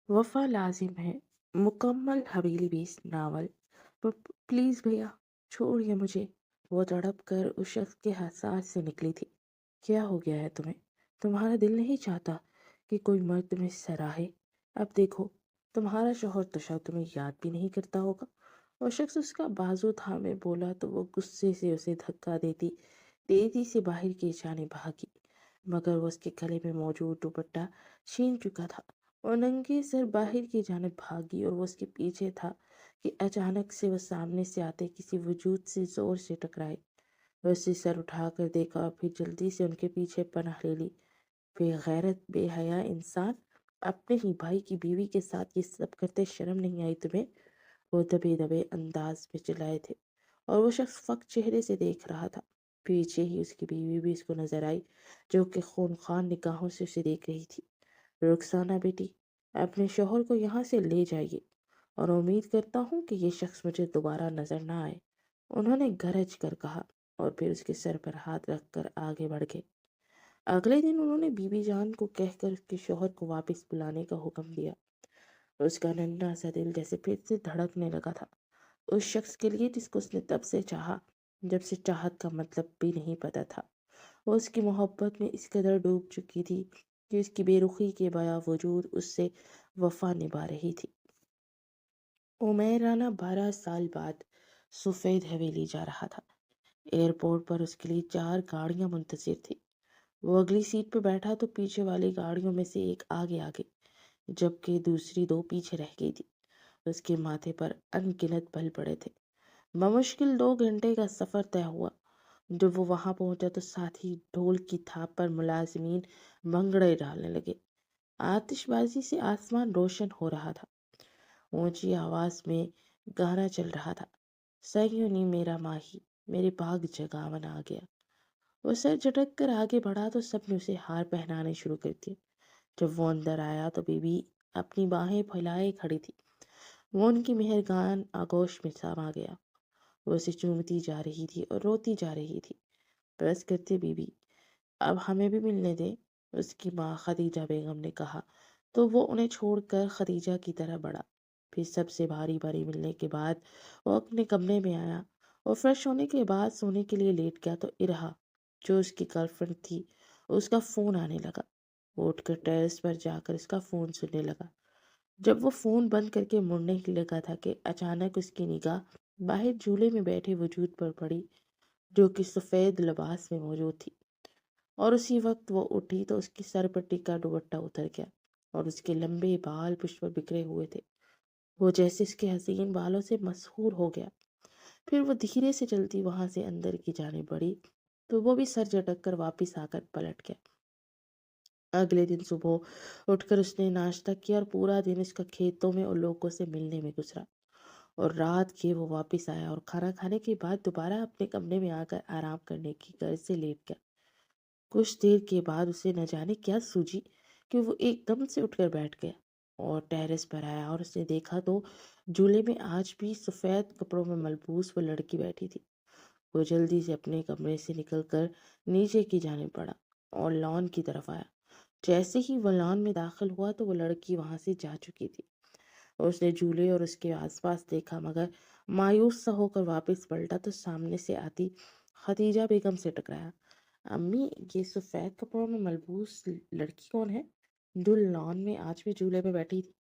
वफा लाजिम है। मुकम्मल हवेली बेस नावल। प्लीज भैया, छोड़िए मुझे। वो तड़प कर उस शख्स के हाथ से निकली थी। क्या हो गया है तुम्हें? तुम्हारा दिल नहीं चाहता कि कोई मर्द तुम्हें सराहे? अब देखो, तुम्हारा शोहर तो शायद तुम्हें याद भी नहीं करता होगा। वो शख्स उसका बाजू थामे बोला तो वो गुस्से से उसे धक्का देती तेजी से बाहर की जाने भागी, मगर वो उसके गले में मौजूद दुपट्टा छीन चुका था। और नंगे सर बाहर की जानिब भागी और वो उसके पीछे था कि अचानक से वो सामने से आते किसी वजूद से जोर से टकराए। उसने सर उठाकर देखा और फिर जल्दी से उनके पीछे पनाह ले ली। बेगैरत बेहया इंसान, अपने ही भाई की बीवी के साथ ये सब करते शर्म नहीं आई तुम्हें? वो दबे दबे अंदाज में चिल्लाए थे और वो शख्स फक चेहरे से देख रहा था। पीछे ही उसकी बीवी भी उसको नजर आई, जो कि खूनखान निगाहों से उसे देख रही थी। रुखसाना बेटी, अपने शोहर को यहाँ से ले जाइए और उम्मीद करता हूँ कि ये शख्स मुझे दोबारा नजर ना आए, उन्होंने गरज कर कहा और फिर उसके सर पर हाथ रखकर आगे बढ़ गए। अगले दिन उन्होंने बीबी जान को कहकर उसके शोहर को वापस बुलाने का हुक्म दिया। उसका नन्हा सा दिल जैसे फिर से धड़कने लगा था, उस शख्स के लिए जिसको उसने तब से चाहा जब से चाहत का मतलब भी नहीं पता था। वो उसकी मोहब्बत में इस कदर डूब चुकी थी कि उसकी बेरुखी के बावजूद उससे वफा निभा रही थी। उमैर राना 12 साल बाद सफ़ेद हवेली जा रहा था। एयरपोर्ट पर उसके लिए 4 गाड़ियां मुंतजिर थी। वो अगली सीट पर बैठा तो पीछे वाली गाड़ियों में से एक आगे आगे, जबकि दूसरी 2 पीछे रह गई थी। उसके माथे पर अनगिनत बल पड़े थे। बमुश्किल 2 घंटे का सफ़र तय हुआ। जब वो वहां पहुंचा तो साथ ही ढोल की थाप पर मुलाजिमीन भंगड़े डालने लगे। आतिशबाजी से आसमान रोशन हो रहा था। ऊंची आवाज में गाना चल रहा था, सैयों नी मेरा माही, मेरे भाग जगावन आ गया। वो सर झटक कर आगे बढ़ा तो सबने उसे हार पहनाने शुरू कर दिए। जब वो अंदर आया तो बीबी अपनी बाहें फैलाए खड़ी थी। वो उनकी मेहरगान आगोश में समा गया। वो उसे चूमती जा रही थी और रोती जा रही थी। बस करते बीबी, अब हमें भी मिलने दे, उसकी माँ खदीजा बेगम ने कहा। तो वो उन्हें छोड़कर खदीजा की तरह बढ़ा। फिर सबसे भारी भारी मिलने के बाद वो अपने कमरे में आया और फ्रेश होने के बाद सोने के लिए लेट गया तो इरहा, जो उसकी गर्लफ्रेंड थी, उसका फ़ोन आने लगा। वो उठकर टेरेस पर जाकर उसका फ़ोन सुनने लगा। जब वो फ़ोन बंद करके मुड़ने ही लगा था कि अचानक उसकी निगाह बाहर झूले में बैठे वजूद पर पड़ी, जो कि सफ़ेद लिबास में मौजूद थी। और उसी वक्त वो उठी तो उसकी सर पर टिका दुपट्टा उतर गया और उसके लंबे बाल पुष्प पर बिखरे हुए थे। वो जैसे उसके हसीन बालों से मशहूर हो गया। फिर वो धीरे से चलती वहां से अंदर की जाने बढ़ी तो वो भी सर झटक कर वापिस आकर पलट गया। अगले दिन सुबह उठकर उसने नाश्ता किया और पूरा दिन उसका खेतों में और लोगों से मिलने में गुजरा। और रात के वो वापस आया और खाना खाने के बाद दोबारा अपने कमरे में आकर आराम करने की गर्ज से लेट गया। कुछ देर के बाद उसे न जाने क्या सूझी कि वो एकदम से उठकर बैठ गया और टेरेस पर आया और उसने देखा तो झूले में आज भी सफ़ेद कपड़ों में मलबूस वो लड़की बैठी थी। वो जल्दी से अपने कमरे से निकलकर नीचे की जाने पड़ा और लॉन की तरफ आया। जैसे ही वो लॉन में दाखिल हुआ तो वो लड़की वहां से जा चुकी थी। उसने झूले और उसके आसपास देखा, मगर मायूस सा होकर वापस पलटा तो सामने से आती खदीजा बेगम से टकराया। अम्मी, ये सफ़ेद कपड़ों में मलबूस लड़की कौन है जो लॉन में आज भी झूले में बैठी थी?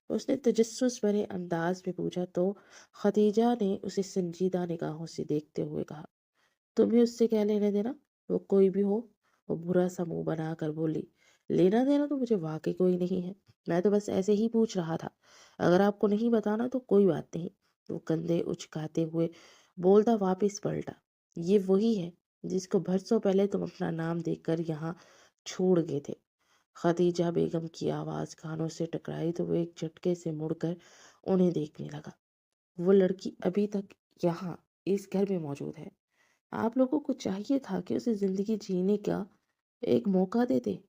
उसने तजस्सुस भरे अंदाज में पूछा तो खदीजा ने उसे संजीदा निगाहों से देखते हुए कहा, तुम्हें उससे क्या लेने देना? वो कोई भी हो। वो बुरा सा मुंह बनाकर बोली, लेना देना तो मुझे वाकई कोई नहीं है। मैं तो बस ऐसे ही पूछ रहा था। अगर आपको नहीं बताना तो कोई बात नहीं। वो कंधे उचकाते हुए बोलता वापस पलटा, ये वही है जिसको बरसों पहले तुम अपना नाम देकर यहाँ छोड़ गए थे। खदीजा बेगम की आवाज कानों से टकराई तो वो एक झटके से मुड़कर उन्हें देखने लगा। वो लड़की अभी तक यहाँ इस घर में मौजूद है। आप लोगों को चाहिए था कि उसे जिंदगी जीने का एक मौका देते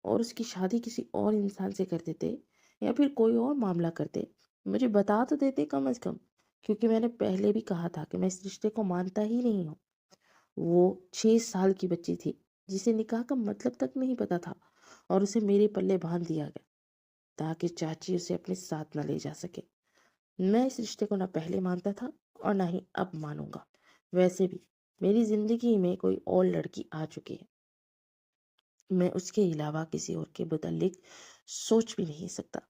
और उसकी शादी किसी और इंसान से कर देते, या फिर कोई और मामला करते। मुझे बता तो देते कम से कम, क्योंकि मैंने पहले भी कहा था कि मैं इस रिश्ते को मानता ही नहीं हूँ। वो 6 साल की बच्ची थी जिसे निकाह का मतलब तक नहीं पता था और उसे मेरे पल्ले बांध दिया गया। تاکہ چاچی اسے اپنے ساتھ نہ لے جا سکے۔ میں اس رشتے کو نہ پہلے مانتا تھا اور نہ ہی اب مانوں گا۔ ویسے بھی میری زندگی میں کوئی اور لڑکی آ چکی ہے، میں اس کے علاوہ کسی اور کے متعلق سوچ بھی نہیں سکتا۔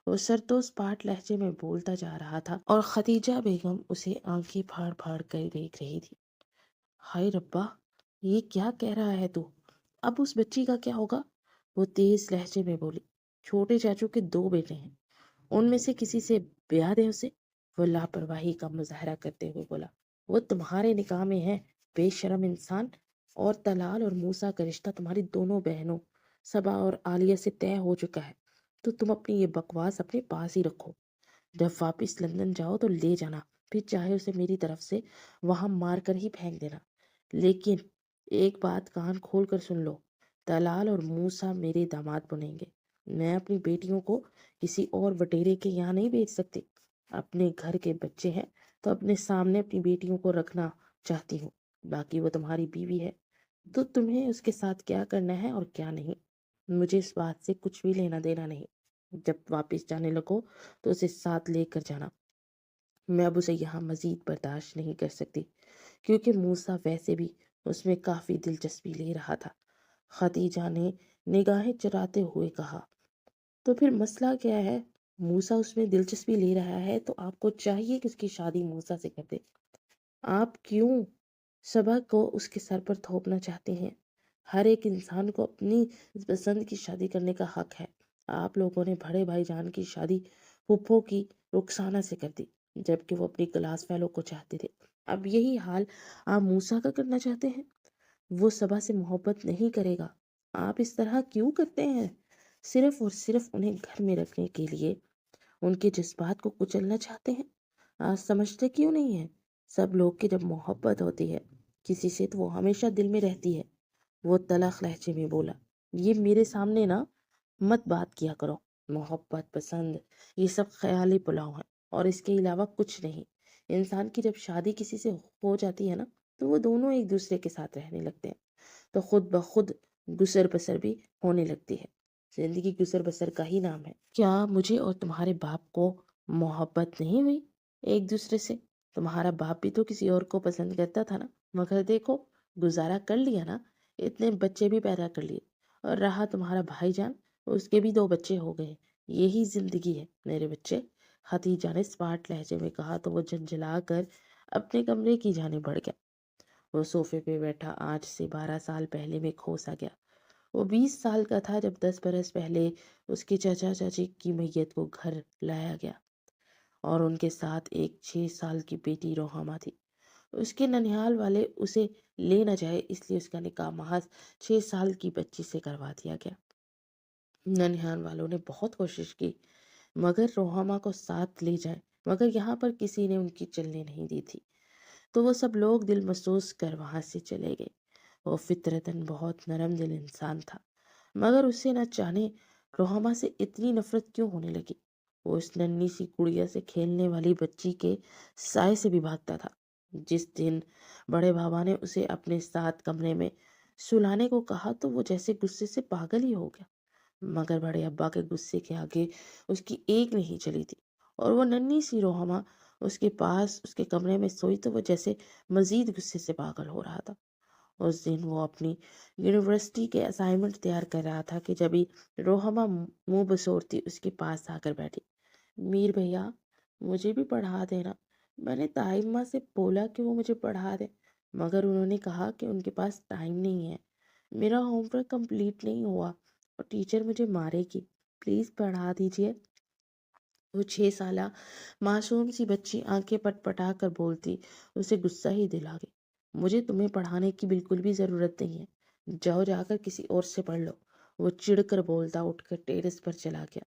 وہ سرتوس پاٹ لہجے میں بولتا جا رہا تھا اور خدیجہ بیگم اسے آنکھیں پھاڑ پھاڑ کر دیکھ رہی تھی۔ ہائے ربا، یہ کیا کہہ رہا ہے تو؟ اب اس بچی کا کیا ہوگا؟ وہ تیز لہجے میں بولی۔ چھوٹے چاچو کے 2 بیٹے ہیں، ان میں سے کسی سے بیاہ دیں اسے۔ وہ لاپرواہی کا مظاہرہ کرتے ہوئے بولا۔ وہ تمہارے نکاح میں ہے، بے شرم انسان۔ اور طلال اور موسیٰ کا رشتہ تمہاری دونوں بہنوں صبا اور عالیہ سے طے ہو چکا ہے، تو تم اپنی یہ بکواس اپنے پاس ہی رکھو۔ جب واپس لندن جاؤ تو لے جانا، پھر چاہے اسے میری طرف سے وہاں مار کر ہی پھینک دینا۔ لیکن ایک بات کان کھول کر سن لو، طلال اور موسیٰ میرے داماد بنیں گے۔ میں اپنی بیٹیوں کو کسی اور وٹیرے کے یہاں نہیں بھیج سکتی۔ اپنے گھر کے بچے ہیں تو اپنے سامنے اپنی بیٹیوں کو رکھنا چاہتی ہوں۔ باقی وہ تمہاری بیوی ہے، تو تمہیں اس کے ساتھ کیا کرنا ہے اور کیا نہیں، مجھے اس بات سے کچھ بھی لینا دینا نہیں۔ جب واپس جانے لگو تو اسے ساتھ لے کر جانا۔ میں اب اسے یہاں مزید برداشت نہیں کر سکتی، کیونکہ موسیٰ ویسے بھی اس میں کافی دلچسپی لے رہا تھا۔ خدیجہ نے نگاہیں چراتے ہوئے کہا، تو پھر مسئلہ کیا ہے؟ موسیٰ اس میں دلچسپی لے رہا ہے تو آپ کو چاہیے کہ اس کی شادی موسیٰ سے کر دے۔ آپ کیوں صبا کو اس کے سر پر تھوپنا چاہتے ہیں؟ ہر ایک انسان کو اپنی پسند کی شادی کرنے کا حق ہے۔ آپ لوگوں نے بڑے بھائی جان کی شادی پھپھو کی رخسانہ سے کر دی، جبکہ وہ اپنی کلاس فیلو کو چاہتے تھے۔ اب یہی حال آپ موسیٰ کا کرنا چاہتے ہیں۔ وہ صبا سے محبت نہیں کرے گا۔ آپ اس طرح کیوں کرتے ہیں؟ صرف اور صرف انہیں گھر میں رکھنے کے لیے ان کے جذبات کو کچلنا چاہتے ہیں۔ آج سمجھتے کیوں نہیں ہیں؟ سب لوگ کی جب محبت ہوتی ہے کسی سے تو وہ ہمیشہ دل میں رہتی ہے۔ وہ تلخ لہجے میں بولا۔ یہ میرے سامنے نا مت بات کیا کرو۔ محبت، پسند، یہ سب خیالی پلاؤ ہیں اور اس کے علاوہ کچھ نہیں۔ انسان کی جب شادی کسی سے ہو جاتی ہے نا تو وہ دونوں ایک دوسرے کے ساتھ رہنے لگتے ہیں، تو خود بخود گسر بسر بھی ہونے لگتی ہے۔ زندگی گسر بسر کا ہی نام ہے۔ کیا مجھے اور تمہارے باپ کو محبت نہیں ہوئی ایک دوسرے سے؟ تمہارا باپ بھی تو کسی اور کو پسند کرتا تھا نا، مگر دیکھو گزارا کر لیا نا، اتنے بچے بھی پیدا کر لیے۔ اور رہا تمہارا بھائی جان، اس کے بھی 2 بچے ہو گئے۔ یہی زندگی ہے میرے بچے، خدیجہ نے اسمارٹ لہجے میں کہا تو وہ جھنجھلا کر اپنے کمرے کی جانب بڑھ گیا۔ وہ صوفے پہ بیٹھا آج سے 12 سال پہلے میں کھوسا گیا۔ وہ 20 سال کا تھا جب 10 برس پہلے اس کے چچا چاچی کی میت کو گھر لایا گیا، اور ان کے ساتھ ایک 6 سال کی بیٹی روحامہ تھی۔ اس کے ننیال والے اسے لے نہ جائے، اس لیے اس کا نکاح محض 6 سال کی بچی سے کروا دیا گیا۔ ننیال والوں نے بہت کوشش کی مگر روحامہ کو ساتھ لے جائے، مگر یہاں پر کسی نے ان کی چلنے نہیں دی تھی، تو وہ سب لوگ دل محسوس کر وہاں سے چلے گئے۔ وہ فطرتاً بہت نرم دل انسان تھا، مگر اسے نہ جانے روحامہ سے اتنی نفرت کیوں ہونے لگی۔ وہ اس ننھی سی گڑیا سے کھیلنے والی بچی کے سائے سے بھی بھاگتا تھا۔ جس دن بڑے بابا نے اسے اپنے ساتھ کمرے میں سلانے کو کہا تو وہ جیسے غصے سے پاگل ہی ہو گیا، مگر بڑے ابا کے غصے کے آگے اس کی ایک نہیں چلی تھی، اور وہ ننھی سی روحامہ اس کے پاس اس کے کمرے میں سوئی تو وہ جیسے مزید غصے سے پاگل ہو رہا تھا۔ اس دن وہ اپنی یونیورسٹی کے اسائنمنٹ تیار کر رہا تھا کہ جبھی روحامہ منہ بسورتی اس کے پاس آ کر بیٹھی۔ میر بھیا، مجھے بھی پڑھا دینا۔ میں نے تائمہ سے بولا کہ وہ مجھے پڑھا دے، مگر انہوں نے کہا کہ ان کے پاس ٹائم نہیں ہے۔ میرا ہوم ورک کمپلیٹ نہیں ہوا اور ٹیچر مجھے مارے گی، پلیز پڑھا دیجیے۔ وہ 6 سالہ معصوم سی بچی آنکھیں پٹ پٹا کر بولتی، اسے غصہ ہی دلا گئی۔ مجھے تمہیں پڑھانے کی بالکل بھی ضرورت نہیں ہے، جاؤ جا کر کسی اور سے پڑھ لو۔ وہ چڑ کر بولتا اٹھ کر ٹیرس پر چلا گیا۔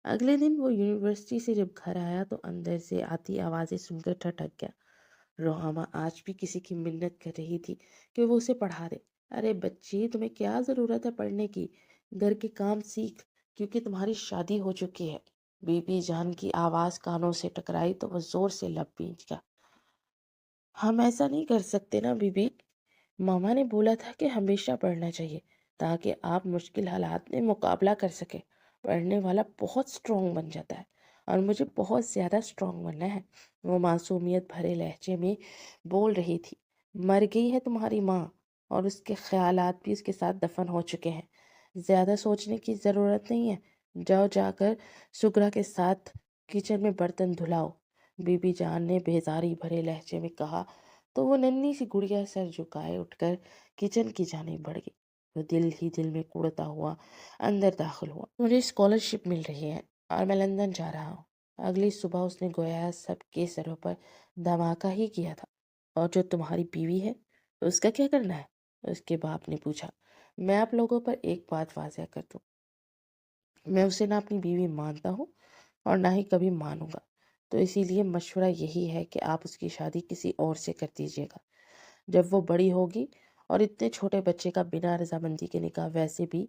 اگلے دن وہ یونیورسٹی سے جب گھر آیا تو اندر سے آتی آوازیں سن کر ٹھٹک گیا۔ روحامہ آج بھی کسی کی منت کر رہی تھی کہ وہ اسے پڑھا دے۔ ارے بچی، تمہیں کیا ضرورت ہے پڑھنے کی؟ گھر کے کام سیکھ، کیونکہ تمہاری شادی ہو چکی ہے۔ بی بی جان کی آواز کانوں سے ٹکرائی تو وہ زور سے لب بھیج گیا۔ ہم ایسا نہیں کر سکتے نا بی بی، ماما نے بولا تھا کہ ہمیشہ پڑھنا چاہیے تاکہ آپ مشکل حالات میں مقابلہ کر سکیں۔ پڑھنے والا بہت اسٹرانگ بن جاتا ہے اور مجھے بہت زیادہ اسٹرانگ بننا ہے۔ وہ معصومیت بھرے لہجے میں بول رہی تھی۔ مر گئی ہے تمہاری ماں اور اس کے خیالات بھی اس کے ساتھ دفن ہو چکے ہیں۔ زیادہ سوچنے کی ضرورت نہیں ہے، جاؤ جا کر سگرا کے ساتھ کچن میں برتن دھلاؤ، بی بی جان نے بیزاری بھرے لہجے میں کہا تو وہ ننھی سی گڑیا سر جھکائے اٹھ کر کچن کی جانب بڑھ گئی۔ وہ دل ہی دل میں کوڑتا ہوا اندر داخل ہوا۔ مجھے اسکالرشپ مل رہی ہے اور میں لندن جا رہا ہوں۔ اگلی صبح اس نے گویا سب کے سروں پر دھماکہ ہی کیا تھا۔ اور جو تمہاری بیوی ہے اس کا کیا کرنا ہے؟ اس کے باپ نے پوچھا۔ میں آپ لوگوں پر ایک بات واضح کر دوں، میں اسے نہ اپنی بیوی مانتا ہوں اور نہ ہی کبھی مانوں گا، تو اسی لیے مشورہ یہی ہے کہ آپ اس کی شادی کسی اور سے کر دیجیے گا۔ جب وہ بڑی ہوگی، اور اتنے چھوٹے بچے کا بنا رضامندی کے نکاح ویسے بھی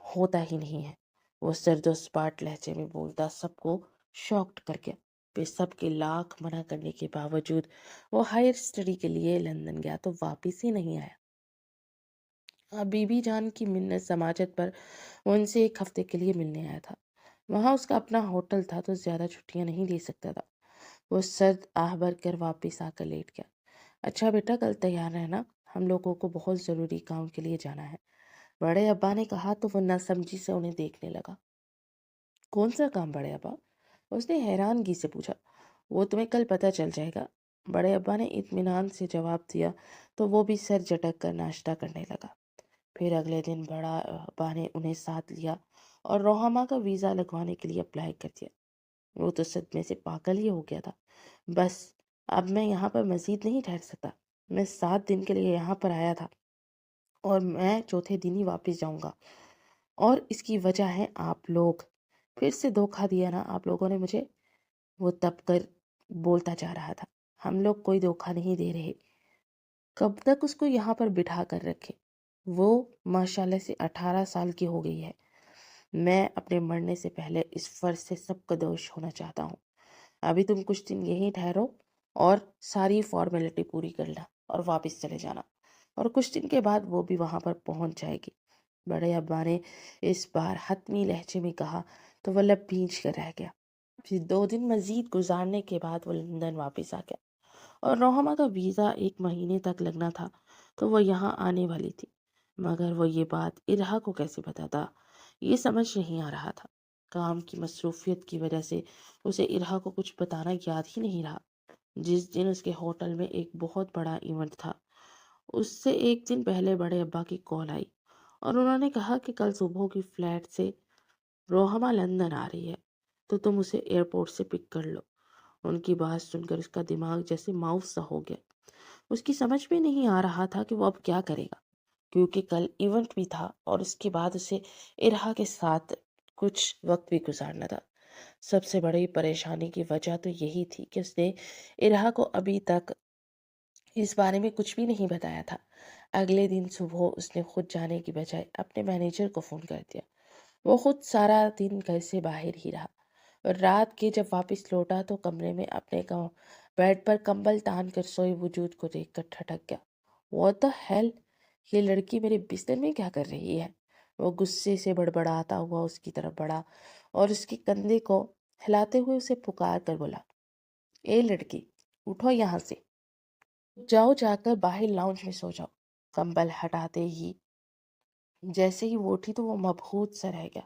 ہوتا ہی نہیں ہے۔ وہ سرد و سپاٹ لہجے میں بولتا سب کو شاکڈ کر گیا۔ پھر سب کے لاکھ منع کرنے کے باوجود وہ ہائر اسٹڈی کے لیے لندن گیا تو واپس ہی نہیں آیا۔ بی بی جان کی منت سماجت پر وہ ان سے ایک ہفتے کے لیے ملنے آیا تھا۔ وہاں اس کا اپنا ہوٹل تھا تو زیادہ چھٹیاں نہیں لے سکتا تھا۔ وہ سرد آہ بھر کر واپس آ کر لیٹ گیا۔ اچھا بیٹا، کل تیار رہنا، ہم لوگوں کو بہت ضروری کام کے لیے جانا ہے، بڑے ابا نے کہا تو وہ نہ سمجھی سے انہیں دیکھنے لگا۔ کون سا کام بڑے ابا؟ اس نے حیرانگی سے پوچھا۔ وہ تمہیں کل پتہ چل جائے گا، بڑے ابا نے اطمینان سے جواب دیا تو وہ بھی سر جھٹک کر ناشتہ کرنے لگا۔ پھر اگلے دن بڑا ابا نے انہیں ساتھ لیا اور روہما کا ویزا لگوانے کے لیے اپلائی کر دیا۔ وہ تو صدمے سے پاگل ہی ہو گیا تھا۔ بس اب میں یہاں پر مزید نہیں ٹھہر سکتا، میں 7 دن کے لیے یہاں پر آیا تھا اور میں چوتھے دن ہی واپس جاؤں گا، اور اس کی وجہ ہے آپ لوگ۔ پھر سے دھوکہ دیا نا آپ لوگوں نے مجھے۔ وہ تب کر بولتا جا رہا تھا۔ ہم لوگ کوئی دھوکہ نہیں دے رہے، کب تک اس کو یہاں پر بٹھا کر رکھے؟ وہ ماشاءاللہ سے 18 سال کی ہو گئی ہے۔ میں اپنے مرنے سے پہلے اس فرض سے سب کا دوش ہونا چاہتا ہوں۔ ابھی تم کچھ دن یہیں ٹھہرو اور ساری فارمیلٹی پوری کرنا اور واپس چلے جانا، اور کچھ دن کے بعد وہ بھی وہاں پر پہنچ جائے گی۔ بڑے ابا نے اس بار حتمی لہجے میں کہا تو وہ لب بھینچ کر رہ گیا۔ پھر 2 دن مزید گزارنے کے بعد وہ لندن واپس آ گیا، اور روہما کا ویزا 1 مہینے تک لگنا تھا تو وہ یہاں آنے والی تھی۔ مگر وہ یہ بات ارہا کو کیسے بتاتا، یہ سمجھ نہیں آ رہا تھا۔ کام کی مصروفیت کی وجہ سے اسے ارہا کو کچھ بتانا یاد ہی نہیں رہا۔ جس دن اس کے ہوٹل میں ایک بہت بڑا ایونٹ تھا، اس سے 1 دن پہلے بڑے ابا کی کال آئی اور انہوں نے کہا کہ کل صبح کی فلائٹ سے روہما لندن آ رہی ہے تو تم اسے ایئرپورٹ سے پک کر لو۔ ان کی بات سن کر اس کا دماغ جیسے ماؤس سا ہو گیا۔ اس کی سمجھ میں نہیں آ رہا تھا کہ وہ اب کیا کرے گا، کیونکہ کل ایونٹ بھی تھا اور اس کے بعد اسے ارہا کے ساتھ کچھ وقت بھی گزارنا تھا۔ سب سے بڑی پریشانی کی وجہ تو یہی تھی کہ اس نے ارہا کو ابھی تک اس بارے میں کچھ بھی نہیں بتایا تھا۔ اگلے دن صبح اس نے خود جانے کی بجائے اپنے مینیجر کو فون کر دیا۔ وہ خود سارا دن گھر سے باہر ہی رہا، اور رات کے جب واپس لوٹا تو کمرے میں اپنے بیڈ پر کمبل تان کر سوئے وجود کو دیکھ کر ٹھٹک گیا۔ What the hell؟ یہ لڑکی میرے بستر میں کیا کر رہی ہے؟ وہ غصے سے بڑبڑاتا ہوا اس کی طرف بڑھا اور اس کے کندھے کو ہلاتے ہوئے اسے پکار کر بولا، اے لڑکی، اٹھو یہاں سے، جاؤ جا کر باہر لاؤنج میں سو جاؤ۔ کمبل ہٹاتے ہی جیسے ہی وہ اٹھی تو وہ مبہوت سا رہ گیا۔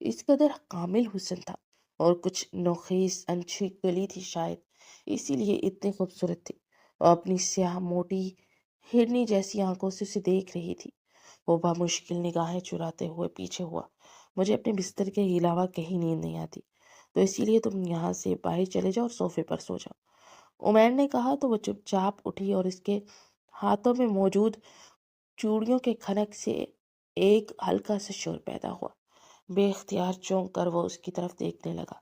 اس قدر کامل حسن تھا، اور کچھ نوخیس انچھی گلی تھی شاید، اسی لیے اتنی خوبصورت تھی۔ اور اپنی سیاہ موٹی ہرنی جیسی آنکھوں سے اسے دیکھ رہی تھی۔ وہ بامشکل نگاہیں چراتے ہوئے پیچھے ہوا۔ مجھے اپنے بستر کے علاوہ کہیں نیند نہیں آتی، تو اسی لیے تم یہاں سے باہر چلے جاؤ اور صوفے پر سو جاؤ، عمیر نے کہا تو وہ چپ چاپ اٹھی اور اس کے ہاتھوں میں موجود چوڑیوں کے کھنک سے ایک ہلکا سا شور پیدا ہوا۔ بے اختیار چونک کر وہ اس کی طرف دیکھنے لگا۔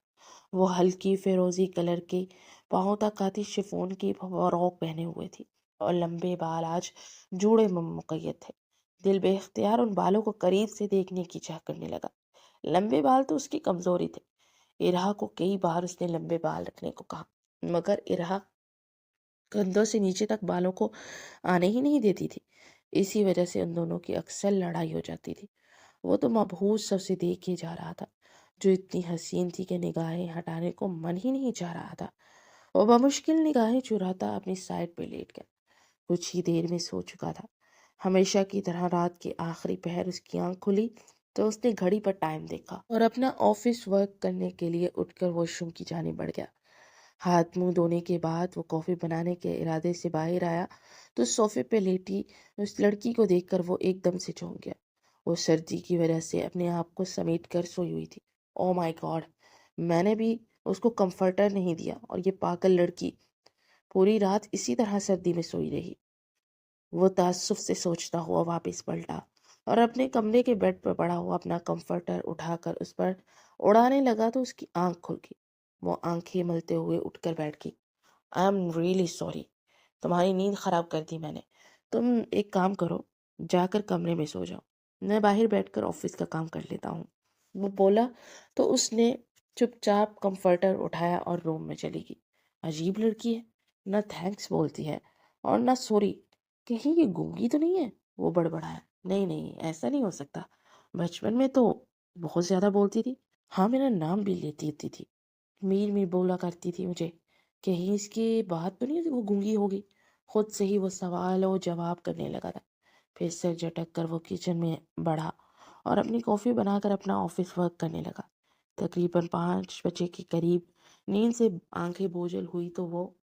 وہ ہلکی فیروزی کلر کی پاؤں تک آتی شفون کی فراق پہنے ہوئے تھی اور لمبے بال آج جوڑے میں مقید تھے۔ دل بے اختیار ان بالوں کو قریب سے دیکھنے کی چاہ کرنے لگا۔ لمبے بال تو اس کی کمزوری تھے۔ ارہا کو کئی بار اس نے لمبے بال رکھنے کو کہا، مگر ارہا کندھوں سے نیچے تک بالوں کو آنے ہی نہیں دیتی تھی۔ اسی وجہ سے ان دونوں کی اکثر لڑائی ہو جاتی تھی۔ وہ تو مبہوت سب سے دیکھ ہی جا رہا تھا۔ जो इतनी हसीन थी कि निगाहें हटाने को मन ही नहीं चाह रहा था। वो बमुश्किल निगाहें चुराता अपनी साइड पे लेट गया। कुछ ही देर में सो चुका था। हमेशा की तरह रात के आखिरी पहर उसकी आंख खुली तो उसने घड़ी पर टाइम देखा और अपना ऑफिस वर्क करने के लिए उठकर वॉशरूम की जाने बढ़ गया। हाथ मुंह धोने के बाद वो कॉफी बनाने के इरादे से बाहर आया तो सोफे पे लेटी उस लड़की को देखकर वो एकदम से चौंक गया। वो सर्दी की वजह से अपने आप को समेट कर सोई हुई थी। ओ माय गॉड, मैंने भी उसको कंफर्टर नहीं दिया और ये पागल लड़की पूरी रात इसी तरह सर्दी में सोई रही। वो ताज्जुब से सोचता हुआ वापस पलटा और अपने कमरे के बेड पर पड़ा हुआ अपना कंफर्टर उठाकर उस पर उड़ाने लगा तो उसकी आंख खुल गई। वो आंखें मलते हुए उठकर बैठ गई। आई एम रियली सॉरी, तुम्हारी नींद खराब कर दी मैंने। तुम एक काम करो, जाकर कमरे में सो जाओ, मैं बाहर बैठकर ऑफिस का काम कर लेता हूँ। वो बोला तो उसने चुपचाप कंफर्टर उठाया और रूम में चली गई। अजीब लड़की है, ना थैंक्स बोलती है और ना सॉरी। कहीं ये गूंगी तो नहीं है? वो बड़बड़ाया। नहीं नहीं, ऐसा नहीं हो सकता, बचपन में तो बहुत ज्यादा बोलती थी। हाँ, मेरा नाम भी लेती थी, मीर मीर बोला करती थी मुझे। कहीं इसके बात तो नहीं है वो गूंगी होगी। खुद से ही वो सवाल और जवाब करने लगा था। फिर सिर झटक कर वो किचन में बढ़ा और अपनी कॉफ़ी बनाकर अपना ऑफिस वर्क करने लगा। तकरीबन 5 बजे के करीब नींद से आंखें बोझल हुई तो वो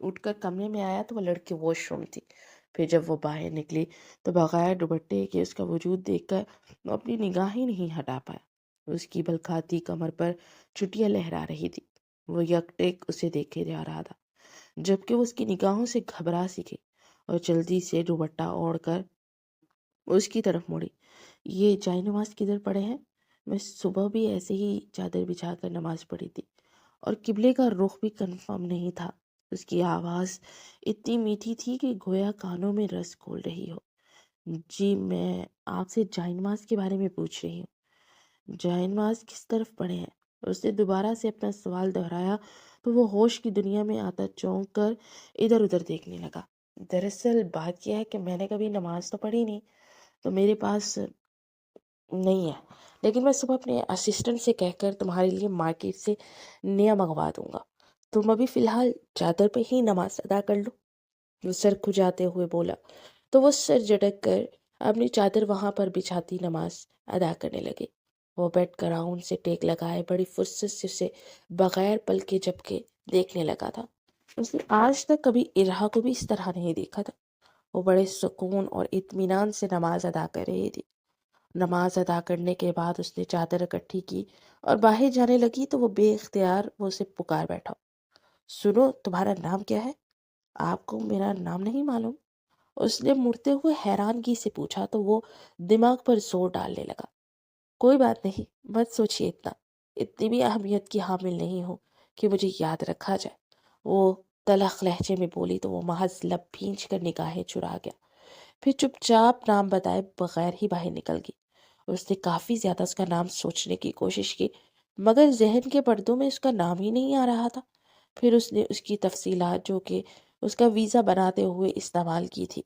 उठकर कमरे में आया तो वो लड़की वॉशरूम थी। फिर जब वो बाहर निकली तो बगैर दुपट्टे के उसका वजूद देखकर वो अपनी निगाह ही नहीं हटा पाया। उसकी बलखाती कमर पर चुटिया लहरा रही थी। वो यकटेक उसे देखे जा रहा था जबकि वो उसकी निगाहों से घबरा सी गई और जल्दी से दुपट्टा ओढ़कर उसकी तरफ मुड़ी। ये जाय नमाज किधर पड़े हैं? मैं सुबह भी ऐसे ही चादर बिछाकर नमाज पढ़ी थी और किबले का रुख भी कंफर्म नहीं था। उसकी आवाज़ इतनी मीठी थी कि गोया कानों में रस घोल रही हो। जी, मैं आपसे जाय नमाज के बारे में पूछ रही हूँ। जाय नमाज किस तरफ पड़े हैं? उसने दोबारा से अपना सवाल दोहराया तो वो होश की दुनिया में आता चौंक कर इधर उधर देखने लगा। दरअसल बात यह है कि मैंने कभी नमाज तो पढ़ी नहीं, तो मेरे पास नहीं है, लेकिन मैं सुबह अपने असिस्टेंट से कहकर तुम्हारे लिए मार्केट से नया मंगवा दूंगा। तुम अभी फिलहाल चादर पे ही नमाज अदा कर लो। वो सर खुजाते हुए बोला तो वो सर झटक कर अपनी चादर वहां पर बिछाती नमाज अदा करने लगे। वो बेड ग्राउंड से टेक लगाए बड़ी फुर्सत से उसे बगैर पल के झपके देखने लगा था। उसने आज तक कभी इरहा को भी इस तरह नहीं देखा था। वो बड़े सुकून और इत्मीनान से नमाज अदा कर रही थी। नमाज अदा करने के बाद उसने चादर इकट्ठी की और बाहर जाने लगी तो वो बेइख्तियार वो उसे पुकार बैठा। सुनो, तुम्हारा नाम क्या है? आपको मेरा नाम नहीं मालूम? उसने मुड़ते हुए हैरानगी से पूछा तो वो दिमाग पर जोर डालने लगा। कोई बात नहीं, मत सोचिए इतना, इतनी भी अहमियत की हामिल नहीं हो कि मुझे याद रखा जाए। वो तलख लहजे में बोली तो वो महज लब भींच कर निगाहें चुरा गया। फिर चुपचाप नाम बताए बगैर ही बाहर निकल गई। उसने काफ़ी ज़्यादा उसका नाम सोचने की कोशिश की मगर जहन के पर्दों में उसका नाम ही नहीं आ रहा था। फिर उसने उसकी तफसीलात जो कि उसका वीज़ा बनाते हुए इस्तेमाल की थी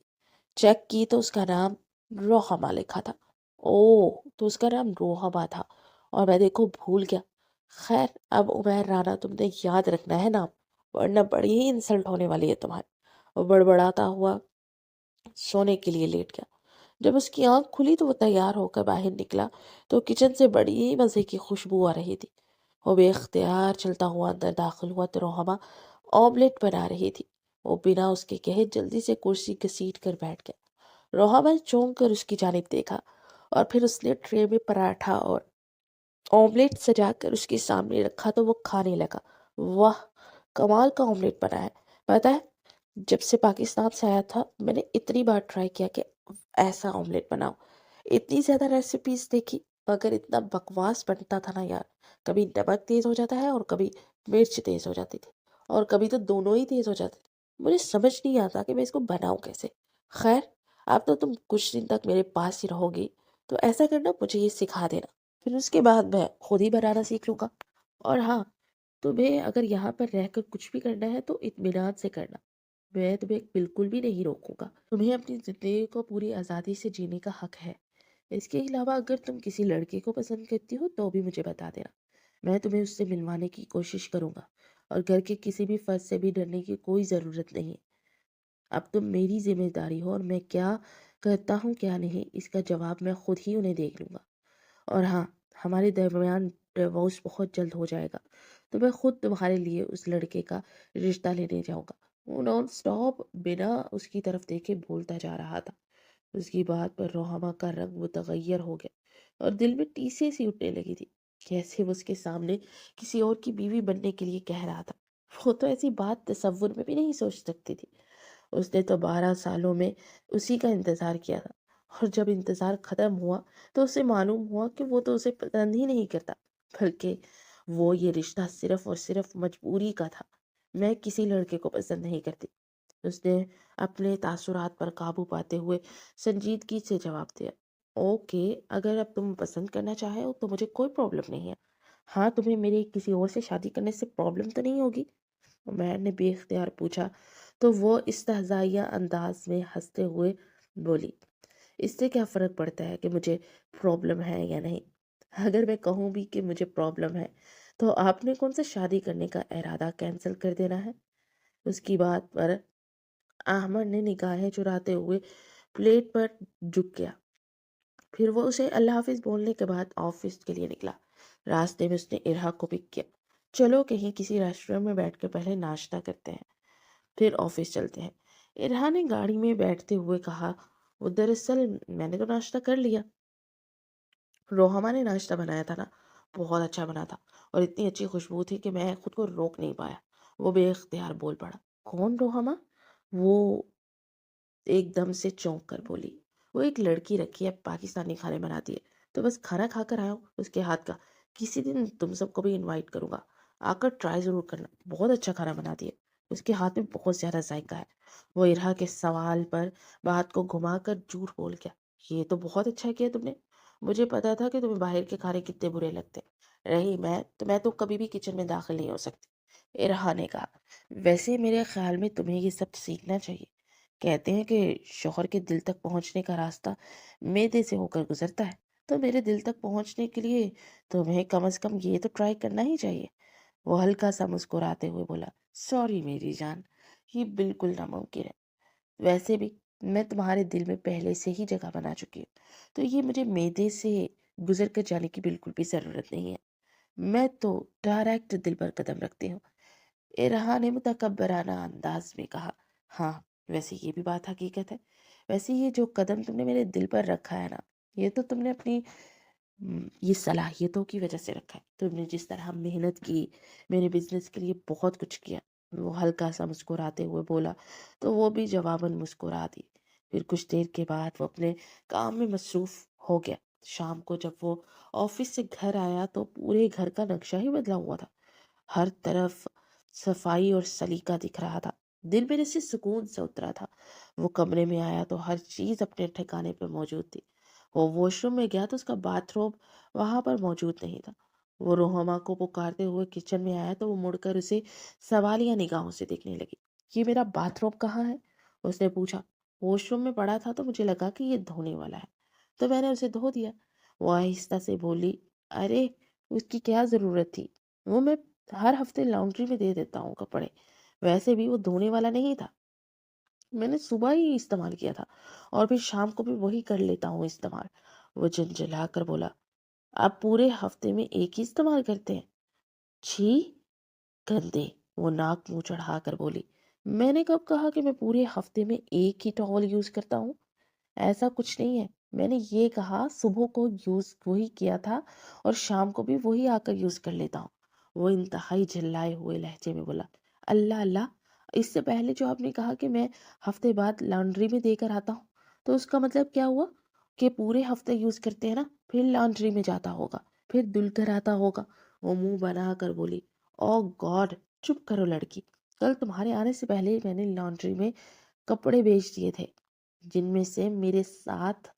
चेक की तो उसका नाम रोहमा लिखा था। ओह, तो उसका नाम रोहमा था और मैं देखो भूल गया। खैर, अब उमैर राना तुमने याद रखना है नाम, वरना बड़ी ही इंसल्ट होने वाली है तुम्हारी। वो बड़बड़ाता हुआ सोने के लिए लेट गया। जब उसकी आंख खुली तो वो तैयार होकर बाहर निकला तो किचन से बड़ी ही मज़े की खुशबू आ रही थी। वो बेख्तियार चलता हुआ अंदर दाखिल हुआ तो रोहमा ऑमलेट बना रही थी। वो बिना उसके कहे जल्दी से कुर्सी घसीट कर बैठ गया। रोहमा ने चौंक कर उसकी जानिब देखा और फिर उसने ट्रे में पराठा और ऑमलेट सजाकर उसके सामने रखा तो वो खाने लगा। वाह, कमाल का ऑमलेट बना है। पता है, जब से पाकिस्तान से आया था मैंने इतनी बार ट्राई किया कि ऐसा ऑमलेट बनाओ, इतनी ज़्यादा रेसिपीज देखी मगर इतना बकवास बनता था ना यार। कभी नमक तेज़ हो जाता है और कभी मिर्च तेज़ हो जाती थी और कभी तो दोनों ही तेज़ हो जाते थे। मुझे समझ नहीं आता कि मैं इसको बनाऊं कैसे। खैर, अब तो तुम कुछ दिन तक मेरे पास ही रहोगी तो ऐसा करना, मुझे ये सिखा देना, फिर उसके बाद मैं खुद ही बनाना सीख लूँगा। और हाँ, तुम्हें अगर यहाँ पर रहकर कुछ भी करना है तो इत्मीनान से करना, मैं तुम्हें बिल्कुल भी नहीं रोकूंगा। तुम्हें अपनी ज़िंदगी को पूरी आज़ादी से जीने का हक है। इसके अलावा अगर तुम किसी लड़के को पसंद करती हो तो भी मुझे बता देना। میں تمہیں اس سے ملوانے کی کوشش کروں گا، اور گھر کے کسی بھی فرد سے بھی ڈرنے کی کوئی ضرورت نہیں ہے۔ اب تم میری ذمہ داری ہو، اور میں کیا کرتا ہوں کیا نہیں اس کا جواب میں خود ہی انہیں دیکھ لوں گا۔ اور ہاں، ہمارے درمیان ڈیورس بہت جلد ہو جائے گا، تو میں خود تمہارے لیے اس لڑکے کا رشتہ لینے جاؤں گا۔ وہ نان سٹاپ بنا اس کی طرف دیکھے بولتا جا رہا تھا۔ اس کی بات پر روحما کا رنگ متغیر ہو گیا، اور دل میں ٹیسے سی اٹھنے لگی تھی، کیسے وہ اس کے سامنے کسی اور کی بیوی بننے کے لیے کہہ رہا تھا۔ وہ تو ایسی بات تصور میں بھی نہیں سوچ سکتی تھی۔ اس نے تو 12 سالوں میں اسی کا انتظار کیا تھا، اور جب انتظار ختم ہوا تو اسے معلوم ہوا کہ وہ تو اسے پسند ہی نہیں کرتا، بلکہ وہ یہ رشتہ صرف اور صرف مجبوری کا تھا۔ میں کسی لڑکے کو پسند نہیں کرتی، اس نے اپنے تاثرات پر قابو پاتے ہوئے سنجیدگی سے جواب دیا۔ اوکے، اگر اب تم پسند کرنا چاہے ہو تو مجھے کوئی پرابلم نہیں ہے۔ ہاں، تمہیں میری کسی اور سے شادی کرنے سے پرابلم تو نہیں ہوگی؟ میں نے بے اختیار پوچھا، تو وہ استہزائیہ انداز میں ہنستے ہوئے بولی، اس سے کیا فرق پڑتا ہے کہ مجھے پرابلم ہے یا نہیں؟ اگر میں کہوں بھی کہ مجھے پرابلم ہے تو آپ نے کون سے شادی کرنے کا ارادہ کینسل کر دینا ہے؟ اس کی بات پر احمد نے نگاہیں چراتے ہوئے پلیٹ پر جھک گیا، پھر وہ اسے اللہ حافظ بولنے کے بعد آفس کے لیے نکلا۔ راستے میں اس نے ارہا کو پک کیا، چلو کہیں کسی ریسٹورینٹ میں بیٹھ کے پہلے ناشتہ کرتے ہیں، پھر آفس چلتے ہیں۔ ارہا نے گاڑی میں بیٹھتے ہوئے کہا، وہ دراصل میں نے تو ناشتہ کر لیا۔ روحما نے ناشتہ بنایا تھا نا، بہت اچھا بنا تھا، اور اتنی اچھی خوشبو تھی کہ میں خود کو روک نہیں پایا۔ وہ بے اختیار بول پڑا۔ کون روحما؟ وہ ایک دم سے چونک کر بولی، وہ ایک لڑکی رکھی ہے، پاکستانی کھانے بناتی ہے، تو بس کھانا کھا کر آیا ہوں اس کے ہاتھ کا۔ کسی دن تم سب کو بھی انوائٹ کروں گا، آ کر ٹرائی ضرور کرنا، بہت اچھا کھانا بناتی ہے، اس کے ہاتھ میں بہت زیادہ ذائقہ ہے۔ وہ ارہا کے سوال پر بات کو گھما کر جھوٹ بول گیا، یہ تو بہت اچھا کیا تم نے، مجھے پتا تھا کہ تمہیں باہر کے کھانے کتنے برے لگتے ہیں، رہی میں تو کبھی بھی کچن میں داخل نہیں ہو سکتی۔ ارہا نے کہا، ویسے میرے خیال میں تمہیں یہ سب سیکھنا چاہیے، کہتے ہیں کہ شوہر کے دل تک پہنچنے کا راستہ معدے سے ہو کر گزرتا ہے، تو میرے دل تک پہنچنے کے لیے تمہیں کم از کم یہ تو ٹرائی کرنا ہی چاہیے۔ وہ ہلکا سا مسکراتے ہوئے بولا، سوری میری جان، یہ بالکل ناممکن ہے، ویسے بھی میں تمہارے دل میں پہلے سے ہی جگہ بنا چکی ہوں، تو یہ مجھے معدے سے گزر کر جانے کی بالکل بھی ضرورت نہیں ہے، میں تو ڈائریکٹ دل پر قدم رکھتی ہوں۔ ارہا نے متکبرانہ انداز میں کہا، ہاں ویسے یہ بھی بات حقیقت ہے، ویسے یہ جو قدم تم نے میرے دل پر رکھا ہے نا، یہ تو تم نے اپنی یہ صلاحیتوں کی وجہ سے رکھا ہے، تم نے جس طرح محنت کی، میرے بزنس کے لیے بہت کچھ کیا۔ وہ ہلکا سا مسکراتے ہوئے بولا، تو وہ بھی جواباً مسکرا دی۔ پھر کچھ دیر کے بعد وہ اپنے کام میں مصروف ہو گیا۔ شام کو جب وہ آفس سے گھر آیا تو پورے گھر کا نقشہ ہی بدلا ہوا تھا، ہر طرف صفائی اور سلیقہ دکھ رہا تھا، دل میرے سے سکون سے اترا تھا۔ وہ کمرے میں آیا تو ہر چیز اپنے ٹھکانے پہ موجود تھی۔ وہ واش روم میں گیا تو اس کا باتھ روم وہاں پر موجود نہیں تھا۔ وہ روحما کو پکارتے ہوئے کچن میں آیا تو وہ مڑ کر اسے سوالیہ نگاہوں سے دیکھنے لگی۔ یہ میرا باتھ روم کہاں ہے؟ اس نے پوچھا۔ واش روم میں پڑا تھا تو مجھے لگا کہ یہ دھونے والا ہے، تو میں نے اسے دھو دیا۔ وہ آہستہ سے بولی، ارے اس کی کیا ضرورت تھی، وہ میں ہر ہفتے لانڈری میں دے دیتا ہوں کپڑے، ویسے بھی وہ دھونے والا نہیں تھا، میں نے صبح ہی استعمال کیا تھا، اور پھر شام کو بھی وہی کر لیتا ہوں استعمال۔ وہ جھنجھلا کر بولا، آپ پورے ہفتے میں ایک ہی استعمال کرتے ہیں؟ چھی، گندے! وہ ناک منہ چڑھا کر بولی، میں نے کب کہا کہ میں پورے ہفتے میں ایک ہی ٹاول یوز کرتا ہوں؟ ایسا کچھ نہیں ہے، میں نے یہ کہا صبح کو یوز وہی کیا تھا اور شام کو بھی وہی آ کر یوز کر لیتا ہوں۔ وہ انتہائی جھلائے ہوئے لہجے میں بولا، اللہ اللہ، اس سے پہلے جو آپ نے کہا کہ میں ہفتے بعد لانڈری میں دے کر آتا ہوں، تو اس کا مطلب کیا ہوا کہ پورے ہفتے یوز کرتے ہیں نا، پھر لانڈری میں جاتا ہوگا، پھر دھل کر آتا ہوگا۔ وہ منہ بنا کر بولی، او گاڈ، چپ کرو لڑکی، کل تمہارے آنے سے پہلے میں نے لانڈری میں کپڑے بیچ دیے تھے، جن میں سے میرے 7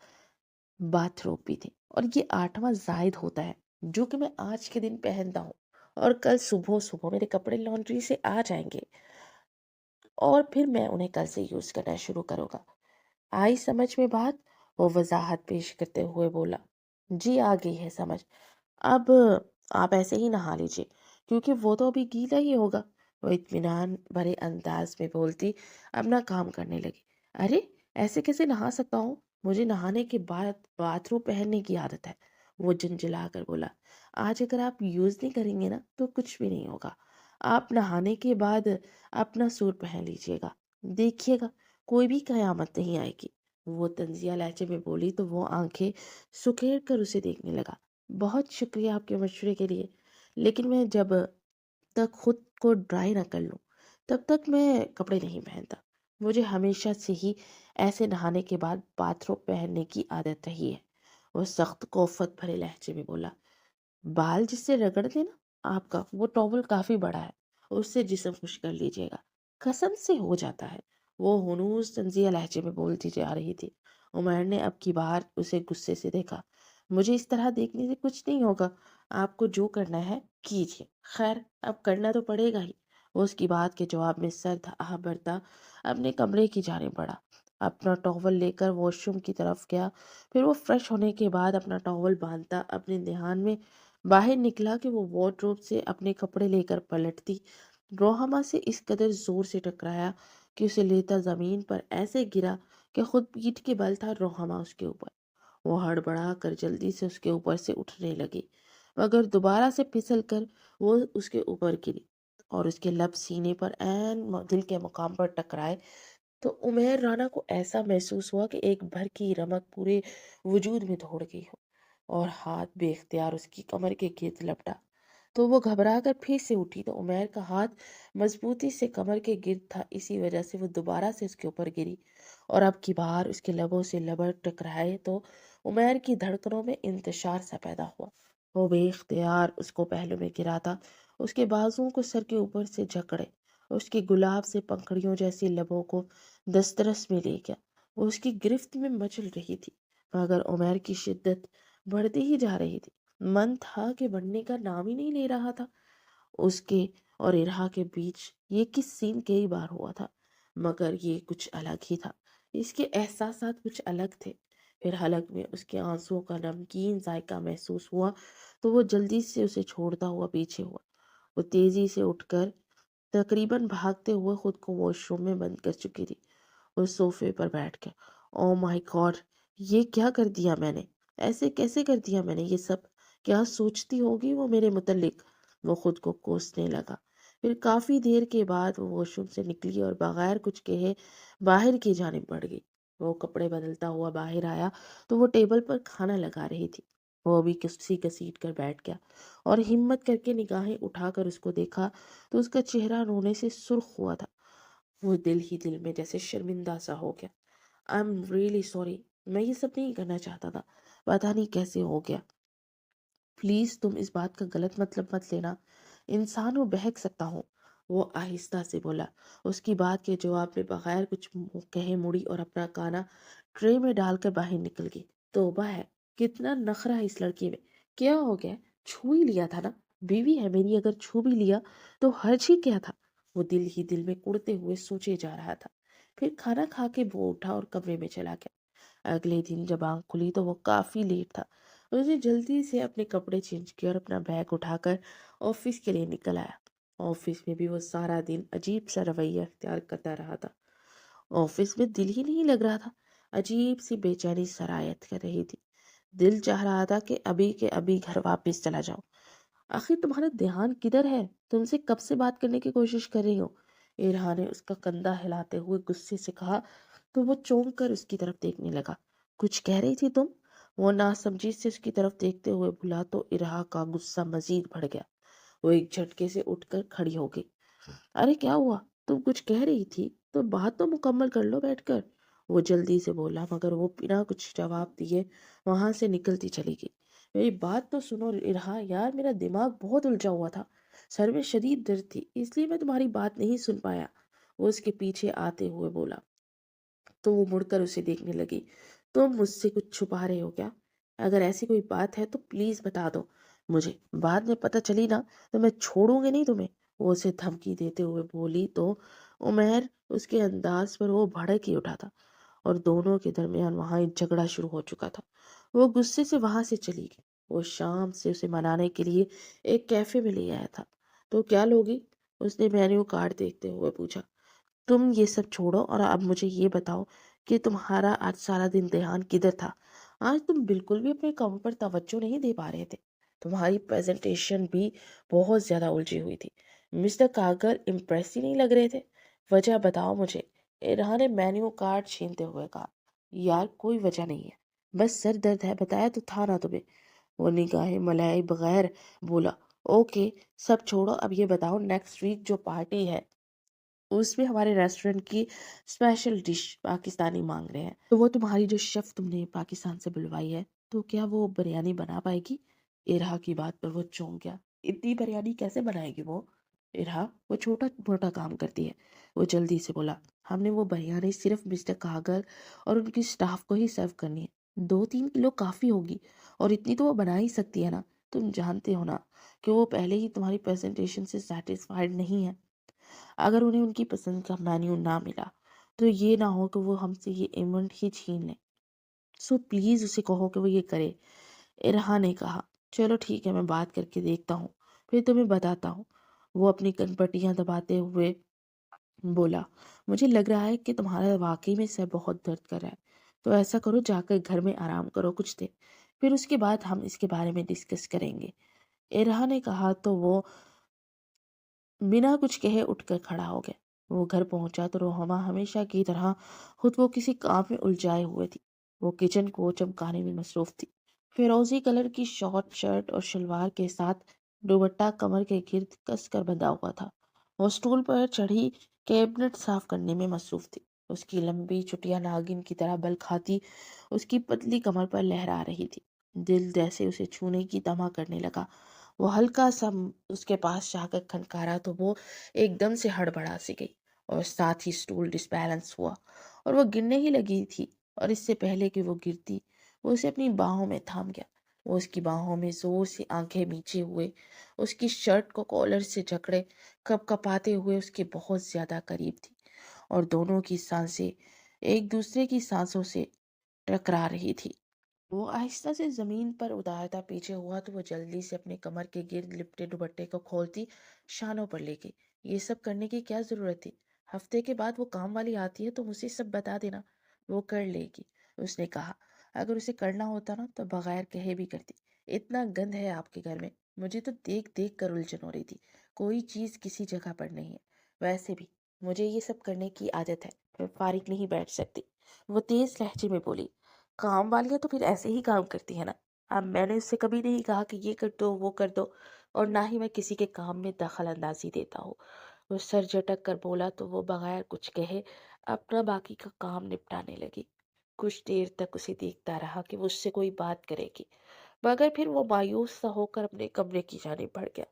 باتھ روب بھی تھے، اور یہ 8واں زائد ہوتا ہے جو کہ میں آج کے دن پہنتا ہوں، اور کل صبح صبح میرے کپڑے لانڈری سے آ جائیں گے، اور پھر میں انہیں کل سے یوز کرنا شروع کروں گا۔ آئی سمجھ میں بات؟ وہ وضاحت پیش کرتے ہوئے بولا، جی آ گئی ہے سمجھ۔ اب آپ ایسے ہی نہا لیجیے کیونکہ وہ تو ابھی گیلا ہی ہوگا۔ وہ اطمینان بھرے انداز میں بولتی اپنا کام کرنے لگی۔ ارے ایسے کیسے نہا سکتا ہوں، مجھے نہانے کے بعد باتھ روم پہننے کی عادت ہے، وہ جھنجھلا کر بولا۔ آج اگر آپ یوز نہیں کریں گے نا تو کچھ بھی نہیں ہوگا، آپ نہانے کے بعد اپنا سوٹ پہن لیجیے گا، دیکھیے گا کوئی بھی قیامت نہیں آئے گی، وہ طنزیہ لہجے میں بولی تو وہ آنکھیں سکیڑ کر اسے دیکھنے لگا۔ بہت شکریہ آپ کے مشورے کے لیے، لیکن میں جب تک خود کو ڈرائی نہ کر لوں تب تک میں کپڑے نہیں پہنتا۔ مجھے ہمیشہ سے ہی ایسے نہانے کے بعد باتھ روب پہننے کی عادت رہی ہے، وہ سخت کوفت بھرے لہجے میں بولا۔ بال جس سے رگڑ دینا آپ کا وہ ٹاول کافی بڑا ہے، اس سے جسم خوش کر لیجیے گا، قسم سے ہو جاتا ہے، وہ ہنوز تنزیہ لہجے میں بولتی جا رہی تھی۔ عمیر نے اب کی بار اسے غصے سے دیکھا۔ مجھے اس طرح دیکھنے سے کچھ نہیں ہوگا، آپ کو جو کرنا ہے کیجیے، خیر اب کرنا تو پڑے گا ہی۔ وہ اس کی بات کے جواب میں سر آہ بھرتا اپنے کمرے کی جانب بڑھا، اپنا ٹاول لے کر واش روم کی طرف گیا، پھر وہ فریش ہونے کے بعد اپنا ٹاول باندھتا اپنے دھیان میں باہر نکلا کہ وہ وارڈروب سے اپنے کپڑے لے کر پلٹتی روحما سے اس قدر زور سے ٹکرایا کہ اسے لیتا زمین پر ایسے گرا کہ خود پیٹھ کے بل تھا روحما اس کے اوپر۔ وہ ہڑبڑا کر جلدی سے اس کے اوپر سے اٹھنے لگی، مگر دوبارہ سے پھسل کر وہ اس کے اوپر گری اور اس کے لب سینے پر عین دل کے مقام پر ٹکرائے تو عمیر رانا کو ایسا محسوس ہوا کہ ایک بھر کی رمق پورے وجود میں دوڑ گئی ہو اور ہاتھ بے اختیار اس کی کمر کے گرد لپٹا تو وہ گھبرا کر پھر سے اٹھی تو عمیر کا ہاتھ مضبوطی سے کمر کے گرد تھا، اسی وجہ سے وہ دوبارہ سے اس کے اوپر گری اور اب کی بار اس کے لبوں سے لبر ٹکرائے تو عمیر کی دھڑکنوں میں انتشار سا پیدا ہوا۔ وہ بے اختیار اس کو پہلو میں گرا تھا، اس کے بازوؤں کو سر کے اوپر سے جکڑے، اس کی گلاب سے پنکھڑیوں جیسی لبوں کو دسترس میں لے گیا۔ وہ اس کی گرفت میں مچل رہی تھی، مگر عمیر کی شدت بڑھتی ہی جا رہی تھی، من تھا کہ بڑھنے کا نام ہی نہیں لے رہا تھا۔ اس کے اور ارہا کے بیچ یہ کس سین کئی بار ہوا تھا، مگر یہ کچھ الگ ہی تھا، اس کے احساسات کچھ الگ تھے۔ پھر حلق میں اس کے آنسوؤں کا نمکین ذائقہ محسوس ہوا تو وہ جلدی سے اسے چھوڑتا ہوا پیچھے ہوا۔ وہ تیزی سے اٹھ کر تقریباً بھاگتے ہوئے خود کو واش روم میں بند کر چکی تھی۔ وہ صوفے پر بیٹھ گیا۔ او مائی گاڈ، یہ کیا کر دیا میں نے، ایسے کیسے کر دیا میں نے یہ سب، کیا سوچتی ہوگی وہ میرے متعلق، وہ خود کو کوسنے لگا۔ پھر کافی دیر کے بعد وہ واش روم سے نکلی اور بغیر کچھ کہے باہر کی جانب بڑھ گئی۔ وہ کپڑے بدلتا ہوا باہر آیا تو وہ ٹیبل پر کھانا لگا رہی تھی۔ وہ ابھی کسی گھسیٹ کر بیٹھ گیا اور ہمت کر کے نگاہیں اٹھا کر اس کو دیکھا تو اس کا چہرہ رونے سے سرخ ہوا تھا۔ وہ دل ہی دل میں جیسے شرمندہ سا ہو گیا۔ آئی ایم ریئلی سوری، میں یہ سب نہیں کرنا چاہتا تھا، پتہ نہیں کیسے ہو گیا، پلیز تم اس بات کا غلط مطلب مت لینا، انسان ہوں بہک سکتا ہوں، وہ آہستہ سے بولا۔ اس کی بات کے جواب میں بغیر کچھ کہے مڑی اور اپنا کانا ٹرے میں ڈال کر باہر نکل گئی۔ توبہ ہے، کتنا نخرہ ہے اس لڑکی میں، کیا ہو گیا، چھو ہی لیا تھا نا، بیوی ہے میری، اگر چھو بھی لیا تو حرج ہی کیا تھا، وہ دل ہی دل میں کڑتے ہوئے سوچے جا رہا تھا۔ پھر کھانا کھا کے وہ اٹھا اور کمرے میں چلا گیا۔ اگلے دن جب آنکھ کھلی تو وہ کافی لیٹ تھا۔ اسے جلدی سے اپنے کپڑے چینج کیا اور اپنا بیگ اٹھا کر آفس کے لیے نکل آیا۔ آفس میں بھی وہ سارا دن عجیب سا رویہ اختیار کرتا رہا تھا۔ آفس میں دل ہی نہیں لگ رہا تھا، عجیب سی بے چینی سرایت کر رہی تھی، دل چاہ رہا تھا کہ ابھی کے ابھی گھر واپس چلا جاؤں۔ آخر تمہارا دھیان کدھر ہے، تم سے کب سے بات کرنے کی کوشش کر رہی ہوں، ارہا نے اس کا کندھا ہلاتے ہوئے غصے سے کہا تو وہ چونک کر اس کی طرف دیکھنے لگا۔ کچھ کہہ رہی تھی تم، وہ ناسمجھی سے اس کی طرف دیکھتے ہوئے بولا تو ارہا کا غصہ مزید بڑھ گیا۔ وہ ایک جھٹکے سے اٹھ کر کھڑی ہو گئی۔ ارے کیا ہوا، تم کچھ کہہ رہی تھی تو بات تو مکمل کر لو بیٹھ کر، وہ جلدی سے بولا، مگر وہ بنا کچھ جواب دیے وہاں سے نکلتی چلی گئی۔ میری بات تو سنو ارہا یار، میرا دماغ بہت الجھا ہوا تھا، سر میں شدید درد تھی، اس لیے میں تمہاری بات نہیں سن پایا، وہ اس کے پیچھے آتے ہوئے بولا تو وہ مڑ کر اسے دیکھنے لگی۔ تم مجھ سے کچھ چھپا رہے ہو کیا، اگر ایسی کوئی بات ہے تو پلیز بتا دو مجھے، بعد میں پتہ چلی نا تو میں چھوڑوں گی نہیں تمہیں، وہ اسے دھمکی دیتے ہوئے بولی تو عمیر اس کے انداز پر وہ بھڑک ہی اٹھا تھا اور دونوں کے درمیان وہاں ایک جھگڑا شروع ہو چکا تھا۔ وہ غصے سے وہاں سے چلی گئی۔ وہ شام سے اسے منانے کے لیے ایک کیفے میں لے آیا تھا۔ تو کیا لوگی؟ اس نے مینیو کارڈ دیکھتے ہوئے پوچھا۔ تم یہ سب چھوڑو اور اب مجھے یہ بتاؤ کہ تمہارا آج سارا دن دھیان کدھر تھا؟ آج تم بالکل بھی اپنے کام پر توجہ نہیں دے پا رہے تھے۔ تمہاری پریزنٹیشن بھی بہت زیادہ الجھی ہوئی تھی۔ مسٹر کاگر امپریس ہی نہیں لگ رہے تھے۔ وجہ بتاؤ مجھے، ارہا نے مینیو کارڈ چھینتے ہوئے کہا۔ یار کوئی وجہ نہیں ہے، بس سر درد ہے، بتایا تو تھا نا تمہیں، وہ نگاہیں ملائے بغیر بولا۔ اوکے سب چھوڑو، اب یہ بتاؤ نیکسٹ ویک جو پارٹی ہے اس میں ہمارے ریسٹورنٹ کی اسپیشل ڈش پاکستانی مانگ رہے ہیں، تو وہ تمہاری جو شیف تم نے پاکستان سے بلوائی ہے، تو کیا وہ بریانی بنا پائے گی؟ ارہا کی بات پر وہ چونک گیا۔ اتنی بریانی کیسے بنائے گی وہ؟ ارہا وہ چھوٹا موٹا کام کرتی ہے، وہ جلدی سے بولا۔ ہم نے وہ بریانی صرف مسٹر کاغر اور ان کی سٹاف کو ہی سرو کرنی ہے، 2-3 کلو کافی ہوگی، اور اتنی تو وہ بنا ہی سکتی ہے نا۔ تم جانتے ہو نا کہ وہ پہلے ہی تمہاری پریزنٹیشن سے سیٹسفائیڈ نہیں ہے۔ اگر انہیں ان کی پسند کا مینیو نہ ملا تو یہ نہ ہو کہ وہ ہم سے یہ ایونٹ ہی چھین لیں، سو پلیز اسے کہو کہ وہ یہ کرے۔ ارہا نے کہا، چلو ٹھیک ہے، میں بات کر کے دیکھتا ہوں، پھر تمہیں بتاتا ہوں۔ وہ اپنی کنپٹیاں دباتے ہوئے بولا، مجھے لگ رہا ہے کہ تمہارا واقعی میں سر بہت درد کر رہا ہے، تو ایسا کرو جا کر گھر میں آرام کرو کچھ دیر، پھر اس کے بعد ہم اس کے بارے میں ڈسکس کریں گے۔ ارہا نے کہا تو وہ بنا کچھ کہے اٹھ کر کھڑا ہو گیا۔ وہ گھر پہنچا تو روحما ہمیشہ کی طرح خود کو کسی کام میں الجھائے ہوئے تھی۔ وہ کچن کو چمکانے میں مصروف تھی۔ فیروزی کلر کی شارٹ شرٹ اور شلوار کے ساتھ دوپٹہ کمر کے گرد کس کر بندھا ہوا تھا۔ وہ اسٹول پر چڑھی کیبنٹ صاف کرنے میں مصروف تھی۔ اس کی لمبی چٹیاں ناگن کی طرح بل کھاتی اس کی پتلی کمر پر لہرا رہی تھی۔ دل جیسے اسے چھونے کی تما کرنے لگا۔ وہ ہلکا سا اس کے پاس جا کر کھنکارا تو وہ ایک دم سے ہڑبڑا سی گئی اور ساتھ ہی اسٹول ڈسبیلنس ہوا اور وہ گرنے ہی لگی تھی، اور اس سے پہلے کہ وہ گرتی وہ اسے اپنی باہوں میں تھام گیا۔ وہ اس کی باہوں میں زور سے آنکھیں میچے ہوئے اس کی شرٹ کو کالر سے جکڑے کپ کپاتے ہوئے اس کے بہت زیادہ قریب تھی، اور دونوں کی سانسیں ایک دوسرے کی سانسوں سے ٹکرا رہی تھی۔ وہ آہستہ سے زمین پر اتارتا پیچھے ہوا تو وہ جلدی سے اپنے کمر کے گرد لپٹے دوپٹے کو کھولتی شانوں پر لے گئی۔ یہ سب کرنے کی کیا ضرورت تھی؟ ہفتے کے بعد وہ کام والی آتی ہے تو مجھے سب بتا دینا، وہ کر لے گی، اس نے کہا۔ اگر اسے کرنا ہوتا نا تو بغیر کہے بھی کرتی۔ اتنا گند ہے آپ کے گھر میں، مجھے تو دیکھ دیکھ کر الجھن ہو رہی تھی۔ کوئی چیز کسی جگہ پر نہیں ہے، ویسے بھی مجھے یہ سب کرنے کی عادت ہے، میں فارغ نہیں بیٹھ سکتی، وہ تیز لہجے میں بولی۔ کام والیاں تو پھر ایسے ہی کام کرتی ہے نا، اب میں نے اس سے کبھی نہیں کہا کہ یہ کر دو وہ کر دو، اور نہ ہی میں کسی کے کام میں دخل اندازی دیتا ہوں۔ وہ سر جھٹک کر بولا تو وہ بغیر کچھ کہے اپنا باقی کا کام نپٹانے لگی۔ کچھ دیر تک اسے دیکھتا رہا کہ وہ اس سے کوئی بات کرے گی، مگر پھر وہ مایوس سا ہو کر اپنے کمرے کی جانب بڑھ گیا۔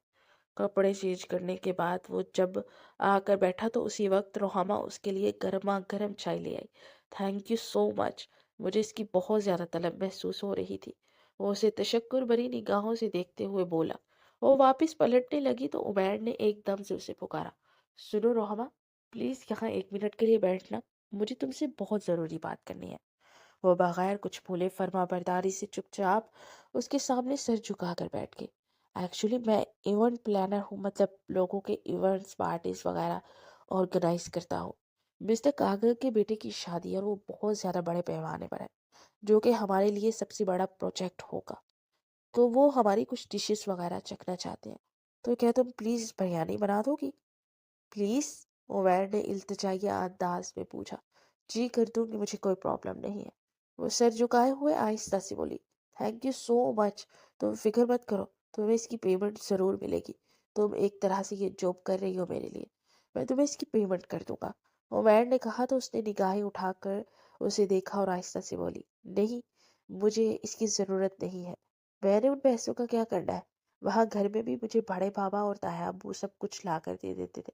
کپڑے چینج کرنے کے بعد وہ جب آ کر بیٹھا تو اسی وقت روحامہ اس کے لیے گرما گرم چائے لے آئی۔ تھینک یو سو مچ، مجھے اس کی بہت زیادہ طلب محسوس ہو رہی تھی، وہ اسے تشکر بھری نگاہوں سے دیکھتے ہوئے بولا۔ وہ واپس پلٹنے لگی تو عبیر نے ایک دم سے اسے پکارا، سنو روحامہ، پلیز یہاں 1 منٹ کے لیے بیٹھنا، مجھے تم سے بہت ضروری بات کرنی ہے۔ وہ بغیر کچھ بولے فرما برداری سے چپ چاپ اس کے سامنے سر جھکا کر بیٹھ گئی۔ ایکچولی میں ایونٹ پلانر ہوں، مطلب لوگوں کے ایونٹس پارٹیز وغیرہ آرگنائز کرتا ہوں۔ مسٹر کاغر کے بیٹے کی شادی اور وہ بہت زیادہ بڑے پیمانے پر ہے، جو کہ ہمارے لیے سب سے بڑا پروجیکٹ ہوگا، تو وہ ہماری کچھ ڈشز وغیرہ چکھنا چاہتے ہیں، تو کیا تم پلیز بریانی بنا دو گی؟ پلیز؟ عبیر نے التجائیہ انداز میں پوچھا۔ جی کر دوں گی، مجھے کوئی پرابلم نہیں ہے، وہ سر جھکائے ہوئے آہستہ سے بولی۔ تھینک یو سو مچ، تم فکر مت کرو، تمہیں اس کی پیمنٹ ضرور ملے گی، تم ایک طرح سے یہ جاب کر رہی ہو میرے لیے، میں تمہیں اس کی پیمنٹ کر دوں گا، عبیر نے کہا تو اس نے نگاہیں اٹھا کر اسے دیکھا اور آہستہ سے بولی، نہیں مجھے اس کی ضرورت نہیں ہے، میں نے ان پیسوں کا کیا کرنا ہے؟ وہاں گھر میں بھی مجھے بڑے بابا اور دایا ابو سب کچھ لا کر دے دیتے تھے،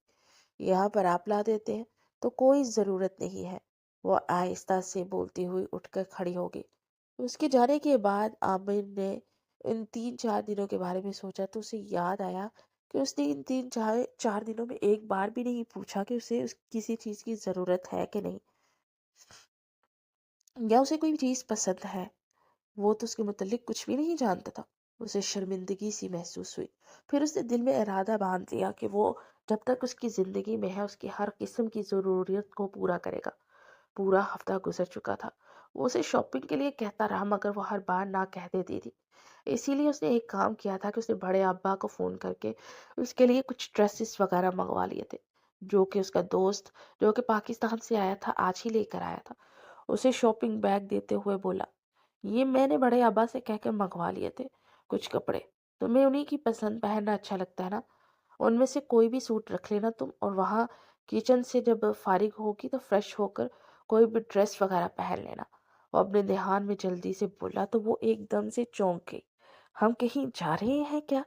یہاں پر آپ لا دیتے ہیں تو کوئی ضرورت نہیں ہے۔ وہ آہستہ سے بولتی ہوئی اٹھ کر کھڑی ہو گئی۔ اس کے جانے کے بعد عامر نے ان 3-4 دنوں کے بارے میں سوچا تو اسے یاد آیا کہ اس نے ان 3-4 دنوں میں ایک بار بھی نہیں پوچھا کہ اسے کسی چیز کی ضرورت ہے کہ نہیں، یا اسے کوئی چیز پسند ہے۔ وہ تو اس کے متعلق کچھ بھی نہیں جانتا تھا۔ उसे शर्मिंदगी सी महसूस हुई। फिर उसने दिल में इरादा बांध लिया कि वो जब तक उसकी ज़िंदगी में है उसकी हर किस्म की ज़रूरियत को पूरा करेगा। पूरा हफ्ता गुजर चुका था। वो उसे शॉपिंग के लिए कहता रहा मगर वो हर बार ना कह देती थी। इसीलिए उसने एक काम किया था कि उसने बड़े अब्बा को फ़ोन करके उसके लिए कुछ ड्रेसेस वगैरह मंगवा लिए थे, जो कि उसका दोस्त जो कि पाकिस्तान से आया था आज ही लेकर आया था। उसे शॉपिंग बैग देते हुए बोला, ये मैंने बड़े अब्बा से कह के मंगवा लिए थे कुछ कपड़े। तुम्हें उन्हीं की पसंद पहनना अच्छा लगता है ना? उनमें से कोई भी सूट रख लेना तुम, और वहाँ किचन से जब फारिग होगी तो फ्रेश होकर कोई भी ड्रेस वगैरह पहन लेना। वो अपने ध्यान में जल्दी से बोला तो वो एकदम से चौंक गई। हम कहीं जा रहे हैं क्या?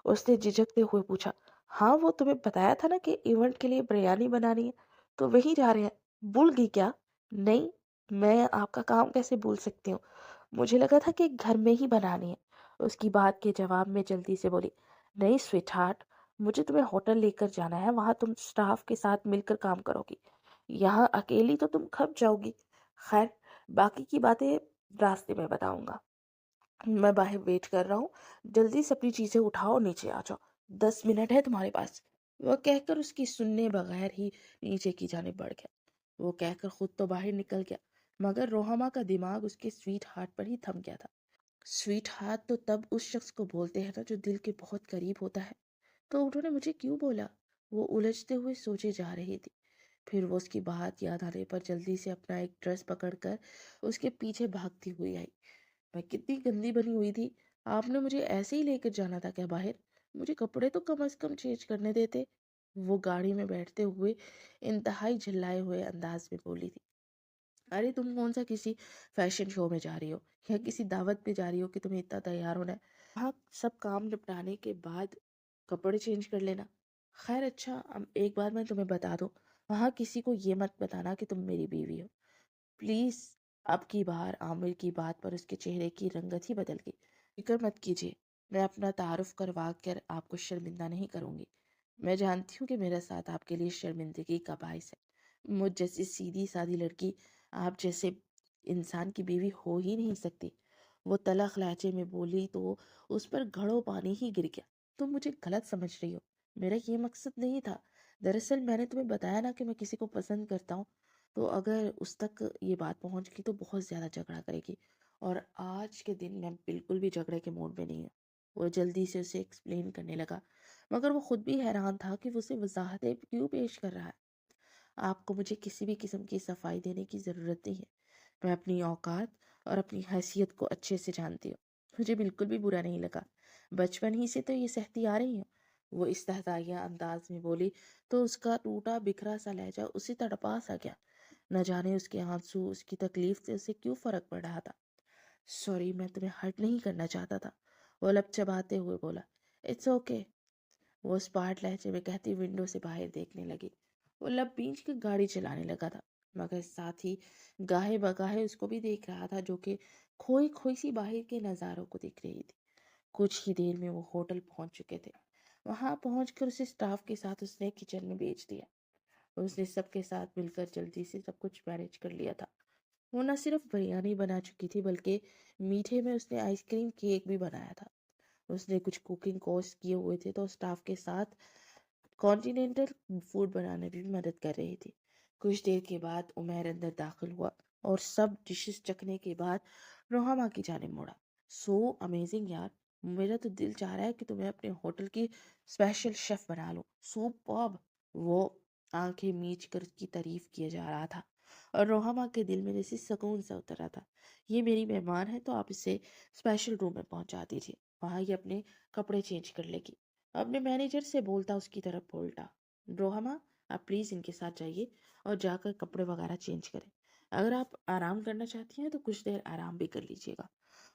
उसने झिझकते हुए पूछा। हाँ, वो तुम्हें बताया था ना कि इवेंट के लिए बिरयानी बनानी है, तो वहीं जा रहे हैं। भूल गई क्या? नहीं, मैं आपका काम कैसे भूल सकती हूँ? मुझे लगा था कि घर में ही बनानी है। उसकी बात के जवाब में जल्दी से बोली, नहीं स्वीट हार्ट, मुझे तुम्हें होटल लेकर जाना है, वहां तुम स्टाफ के साथ मिलकर काम करोगी। यहाँ अकेली तो तुम खप जाओगी। खैर, बाकी की बातें रास्ते में बताऊंगा। मैं बाहर वेट कर रहा हूँ। जल्दी से अपनी चीजें उठाओ, नीचे आ जाओ। 10 मिनट है तुम्हारे पास। वह कहकर उसकी सुनने बगैर ही नीचे की जाने बढ़ गया। वो कहकर खुद तो बाहर निकल गया, मगर रोहमा का दिमाग उसके स्वीट हार्ट पर ही थम गया था। स्वीट हार्ट तो तब उस शख्स को बोलते हैं ना जो दिल के बहुत करीब होता है। तो उन्होंने मुझे क्यों बोला? वो उलझते हुए सोचे जा रही थी। फिर वो उसकी बात याद आने पर जल्दी से अपना एक ड्रेस पकड़कर उसके पीछे भागती हुई आई। मैं कितनी गंदी बनी हुई थी। आपने मुझे ऐसे ही लेकर जाना था क्या बाहर? मुझे कपड़े तो कम से कम चेंज करने देते। वो गाड़ी में बैठते हुए इंतहाई झल्लाए हुए अंदाज में बोली थी। अरे तुम कौन सा किसी फैशन शो में जा रही हो या किसी दावत पे जा रही हो कि तुम्हें इतना तैयार होना है? वहाँ सब काम निपटाने के बाद कपड़े चेंज कर लेना। खैर अच्छा, अब एक बार मैं तुम्हें बता दूं, वहाँ किसी को ये मत बताना कि तुम मेरी बीवी हो, प्लीज। अब की बार आमिर की बात पर उसके चेहरे की रंगत ही बदल गई। फिक्र मत कीजिए, मैं अपना तारुफ करवा कर आपको शर्मिंदा नहीं करूंगी। मैं जानती हूँ कि मेरा साथ आपके लिए शर्मिंदगी का बायस है। मुझ जैसी सीधी सादी लड़की आप जैसे इंसान की बीवी हो ही नहीं सकती। वो तलख लहजे में बोली तो उस पर घड़ों पानी ही गिर गया। तुम मुझे गलत समझ रही हो, मेरा ये मकसद नहीं था। दरअसल मैंने तुम्हें बताया ना कि मैं किसी को पसंद करता हूँ, तो अगर उस तक ये बात पहुंच गई तो बहुत ज़्यादा झगड़ा करेगी, और आज के दिन मैं बिल्कुल भी झगड़े के मूड में नहीं हूँ। वो जल्दी से उसे एक्सप्लेन करने लगा, मगर वो खुद भी हैरान था कि वो उसे वजाहतें क्यों पेश कर रहा है। आपको मुझे किसी भी किस्म की सफाई देने की ज़रूरत नहीं है। मैं अपनी औकात और अपनी हैसियत को अच्छे से जानती हूँ। मुझे बिल्कुल भी बुरा नहीं लगा। बचपन ही से तो ये सहती आ रही हूँ। वो इस्तेहज़ाइया अंदाज में बोली तो उसका टूटा बिखरा सा लहजा उसे तड़पा सा गया। न जाने उसके आंसू उसकी तकलीफ से उसे क्यों फर्क पड़ रहा था। सॉरी, मैं तुम्हें हर्ट नहीं करना चाहता था, वो लब चबाते हुए बोला। इट्स ओके, वो स्पार्ट लहजे में कहती विंडो से बाहर देखने लगी। वो लब बींच के गाड़ी चलाने लगा था, मगर साथ ही गाहे बगाहे उसको भी देख रहा था, जो कि खोई खोई सी बाहर के नज़ारों को देख रही थी। कुछ ही देर में वो होटल पहुंच चुके थे। वहां पहुंचकर उसे स्टाफ के साथ उसने किचन में भेज दिया। उसने सबके साथ मिलकर जल्दी से सब कुछ मैनेज कर लिया था। वो न सिर्फ बिरयानी बना चुकी थी, बल्कि मीठे में उसने आइसक्रीम केक भी बनाया था। उसने कुछ कुकिंग कोर्स किए हुए थे, तो स्टाफ के साथ कॉन्टिनेंटल फूड बनाने में भी मदद कर रही थी। कुछ देर के बाद उमैर अंदर दाखिल हुआ और सब डिशेस चखने के बाद रोहामा की जाने मुड़ा। सो अमेजिंग यार, मेरा तो दिल चाह रहा है कि तुम्हें अपने होटल की स्पेशल शेफ बना लो। सुपर्ब, वो आंखें मीच कर उसकी तारीफ किए जा रहा था, और रोहामा के दिल में जैसे सुकून सा उतर रहा था। ये मेरी मेहमान है, तो आप इसे स्पेशल रूम में पहुंचा दीजिए, वहां ये अपने कपड़े चेंज कर लेगी। अपने मैनेजर से बोलता उसकी तरफ बोलता, रोहमा, आप प्लीज़ इनके साथ जाइए और जाकर कपड़े वगैरह चेंज करें। अगर आप आराम करना चाहती हैं तो कुछ देर आराम भी कर लीजिएगा।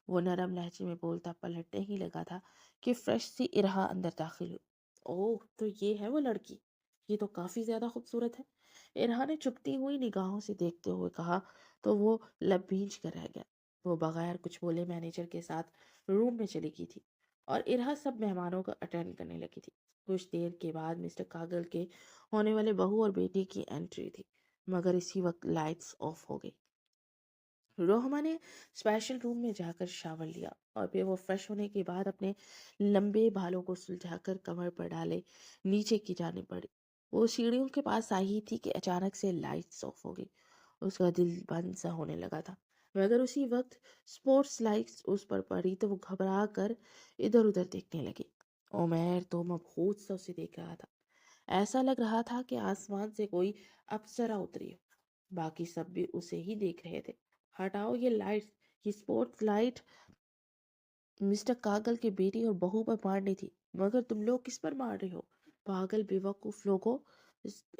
वो नरम लहजे में बोलता पलटने ही लगा था कि फ्रेश सी इरहा अंदर दाखिल हुई। ओह, तो ये है वो लड़की, ये तो काफ़ी ज़्यादा खूबसूरत है। इरहा ने चुपती हुई निगाहों से देखते हुए कहा, तो वो लब भींच कर रह गया। वो बगैर कुछ बोले मैनेजर के साथ रूम में चली गई थी, और इरहा सब मेहमानों को अटेंड करने लगी थी। कुछ देर के बाद मिस्टर कागल के होने वाले बहू और बेटी की एंट्री थी, मगर इसी वक्त लाइट्स ऑफ हो गई। रोहमा ने स्पेशल रूम में जाकर शावर लिया और फिर वो फ्रेश होने के बाद अपने लंबे बालों को सुलझाकर कमर पर डाले नीचे की जाने पड़ी। वो सीढ़ियों के पास आई ही थी कि अचानक से लाइट्स ऑफ हो गई। उसका दिल बंद सा होने लगा था, मगर उसी वक्त स्पोर्ट्स लाइट्स उस पर पड़ी तो वो घबरा कर इधर उधर देखने लगी। उमर तो मबहूत सा उसे देख रहा था। ऐसा लग रहा था कि आसमान से कोई अप्सरा उतरी हो। बाकी सब भी उसे ही देख रहे थे। हटाओ ये लाइट्स, ये स्पोर्ट्स लाइट मिस्टर कागल की बेटी और बहू पर मारनी थी, मगर तुम लोग किस पर मार रहे हो? पागल बेवकूफ लोगों!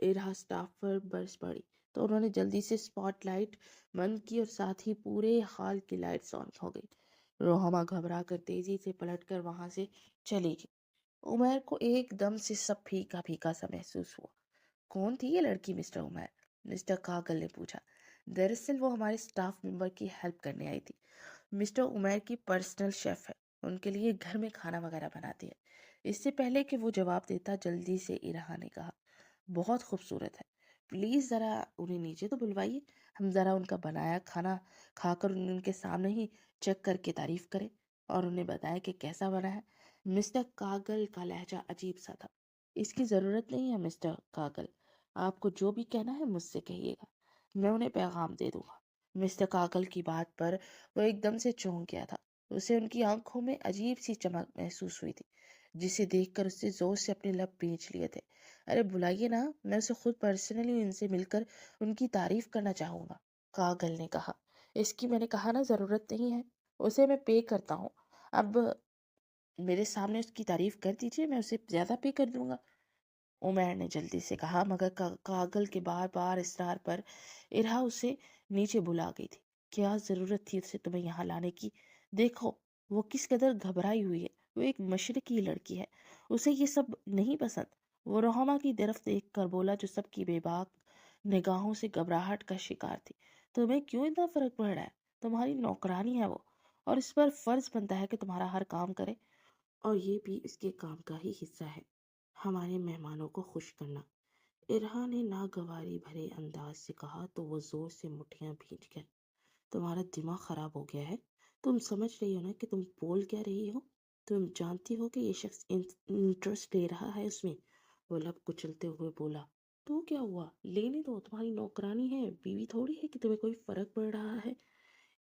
इरहा स्टाफ पर बरस पड़ी तो उन्होंने जल्दी से स्पॉट लाइट बंद की और साथ ही पूरे हॉल की लाइट्स ऑन हो गई। रोहमा घबरा कर तेजी से पलटकर वहां से चली गई। उमर को एकदम से सब फीका फीका सा महसूस हुआ। कौन थी ये लड़की मिस्टर उमर? मिस्टर कागल ने पूछा। दरअसल वो हमारे स्टाफ मेंबर की हेल्प करने आई थी। मिस्टर उमर की पर्सनल शेफ है, उनके लिए घर में खाना वगैरह बनाती है। इससे पहले कि वो जवाब देता जल्दी से इरहा ने कहा, बहुत खूबसूरत है, प्लीज़ ज़रा उन्हें नीचे तो बुलवाइए, हम ज़रा उनका बनाया खाना खाकर उनके सामने ही चेक करके तारीफ करें और उन्हें बताएं कि कैसा बना है। मिस्टर कागल का लहजा अजीब सा था। इसकी ज़रूरत नहीं है मिस्टर कागल, आपको जो भी कहना है मुझसे कहिएगा, मैं उन्हें पैगाम दे दूंगा। मिस्टर कागल की बात पर वो एकदम से चौंक गया था। उसे उनकी आंखों में अजीब सी चमक महसूस हुई थी, जिसे देखकर उससे जोर से अपने लब भींच लिए थे। अरे बुलाइए ना, मैं उसे खुद पर्सनली उनसे मिलकर उनकी तारीफ करना चाहूंगा, कागल ने कहा। इसकी मैंने कहा ना जरूरत नहीं है, उसे मैं पे करता हूँ। अब मेरे सामने उसकी तारीफ कर दीजिए, मैं उसे ज्यादा पे कर दूंगा, उमर ने जल्दी से कहा। मगर कागल के बार बार इसरार पर इरहा उसे नीचे बुला गई थी। क्या जरूरत थी उसे तुम्हें यहाँ लाने की? देखो वो किस कदर घबराई हुई है। वो एक मशरकी लड़की है, उसे ये सब नहीं पसंद। वो रोहमा की तरफ देख कर बोला, जो सबकी बेबाक निगाहों से घबराहट का शिकार थी। तुम्हें क्यों इतना फर्क पड़ रहा है? तुम्हारी नौकरानी है वो, और इस पर फर्ज बनता है कि तुम्हारा हर काम करे, और ये भी इसके काम का ही हिस्सा है, हमारे मेहमानों को खुश करना। इरहा ने नागवारी भरे अंदाज से कहा तो वो जोर से मुट्ठियां भींच गया। तुम्हारा दिमाग खराब हो गया है? तुम समझ रही हो ना कि तुम बोल क्या रही हो? तुम जानती हो कि ये शख्स इंटरेस्ट ले रहा है उसमें? वो लब कुचलते हुए बोला। तो क्या हुआ, लेने दो, तुम्हारी नौकरानी है, बीवी थोड़ी है कि तुम्हें कोई फर्क पड़ रहा है।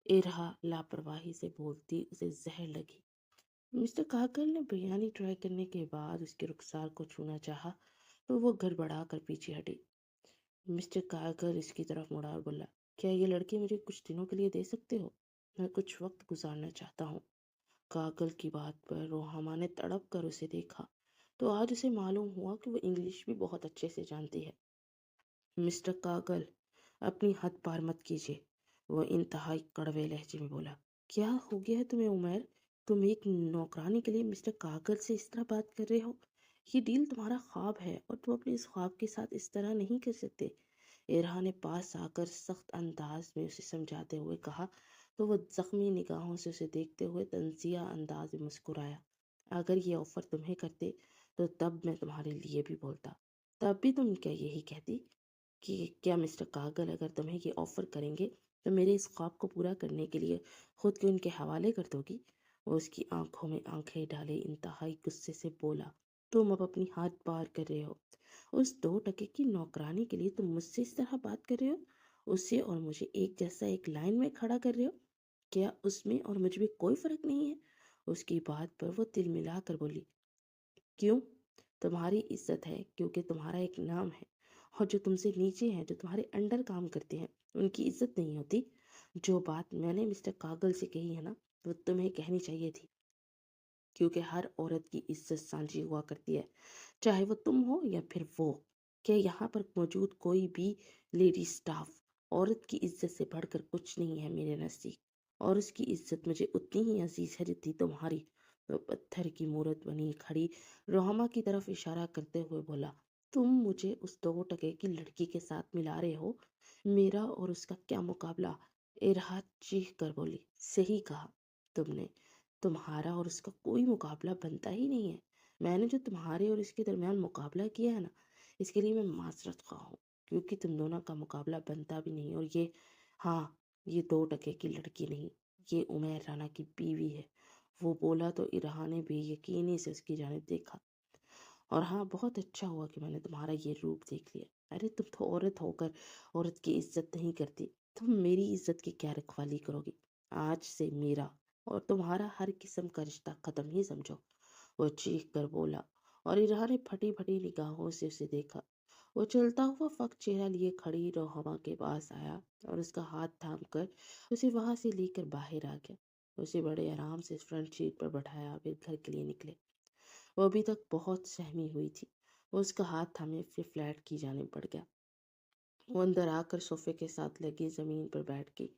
इरहा लापरवाही से बोलती उसे जहर लगी। मिस्टर काकल ने बिरयानी ट्राई करने के बाद उसके रुखसार को छूना चाहा तो वो गड़बड़ा कर पीछे हटी। मिस्टर काकल इसकी तरफ मुड़ा और बोला, क्या ये लड़की मुझे कुछ दिनों के लिए दे सकते हो? मैं कुछ वक्त गुजारना चाहता हूँ। काकल की बात पर रोहामा ने तड़प कर उसे देखा तो आज उसे मालूम हुआ कि वो इंग्लिश भी बहुत अच्छे से जानती है। मिस्टर कागल, अपनी हद पार मत कीजिए, वो इंतहाई कड़वे लहजे में बोला। क्या हो गया है तुम्हें उमर? तुम एक नौकरानी के लिए मिस्टर कागल से इस तरह बात कर रहे हो? ये डील तुम्हारा ख्वाब है और तुम अपने इस ख्वाब के साथ इस तरह नहीं कर सकते। इरहा ने पास आकर सख्त अंदाज में उसे समझाते हुए कहा तो वो जख्मी निगाहों से उसे देखते हुए तंजिया अंदाज में मुस्कुराया। अगर ये ऑफर तुम्हें करते तो तब मैं तुम्हारे लिए भी बोलता, तब भी तुम क्या यही कहती कि क्या मिस्टर कागल अगर तुम्हें ये ऑफर करेंगे तो मेरे इस ख्वाब को पूरा करने के लिए खुद को इनके हवाले कर दोगी? वो उसकी आंखों में आंखें डाले इंतहाई गुस्से से बोला, तुम अब अपनी हाथ पार कर रहे हो। उस 2 टके की नौकरानी के लिए तुम मुझसे इस तरह बात कर रहे हो? उसे और मुझे एक जैसा एक लाइन में खड़ा कर रहे हो? क्या उसमें और मुझ में कोई फर्क नहीं है? उसकी बात पर वो तिल मिला कर बोली, क्यों? तुम्हारी इज्जत है क्योंकि तुम्हारा एक नाम है, और जो तुमसे नीचे हैं, जो तुम्हारे अंडर काम करते हैं, उनकी इज्जत नहीं होती। जो बात मैंने मिस्टर कागल से कही है ना, वो तुम्हें कहनी चाहिए थी, क्योंकि हर औरत की इज्जत सांझी हुआ करती है, चाहे वो तुम हो या फिर वो। क्या यहाँ पर मौजूद कोई भी लेडी स्टाफ औरत की इज्जत से बढ़कर कुछ नहीं है मेरे नज़दीक, और उसकी इज्जत मुझे उतनी ही अजीज है जितनी तुम्हारी। वो पत्थर की मूरत बनी खड़ी रोहमा की तरफ इशारा करते हुए बोला, तुम मुझे उस 2 टके की लड़की के साथ मिला रहे हो? मेरा और उसका क्या मुकाबला? इरहाद चीख कर बोली, सही कहा तुमने, तुम्हारा और उसका कोई मुकाबला बनता ही नहीं है। मैंने जो तुम्हारे और इसके दरमियान मुकाबला किया है ना, इसके लिए मैं माजरत खा हूँ, क्योंकि तुम दोनों का मुकाबला बनता भी नहीं। और ये, हाँ, یہ 2 टके की लड़की नहीं, ये उमैर राना की बीवी है। वो बोला तो इरहा ने बेयकीनी से उसकी जानिब देखा। और हाँ, बहुत अच्छा हुआ कि मैंने तुम्हारा ये रूप देख लिया। अरे तुम तो औरत होकर औरत की इज्जत नहीं करती, तुम मेरी इज्जत की क्या रखवाली करोगी? आज से मेरा और तुम्हारा हर किस्म का रिश्ता खत्म ही समझो, वो चीख कर बोला। और इरहा ने फटी फटी निगाहों से उसे देखा। वो चलता हुआ फक चेहरा लिए खड़ी रोहमा के पास आया और उसका हाथ थाम कर उसे वहां से लेकर बाहर आ गया। उसे बड़े आराम से फ्रंट सीट पर बैठाया, फिर घर के लिए निकले। वो अभी तक बहुत सहमी हुई थी। वो उसका हाथ थामे फिर फ्लैट की जाने बढ़ गया। वो अंदर आकर सोफे के साथ लगी जमीन पर बैठ गई।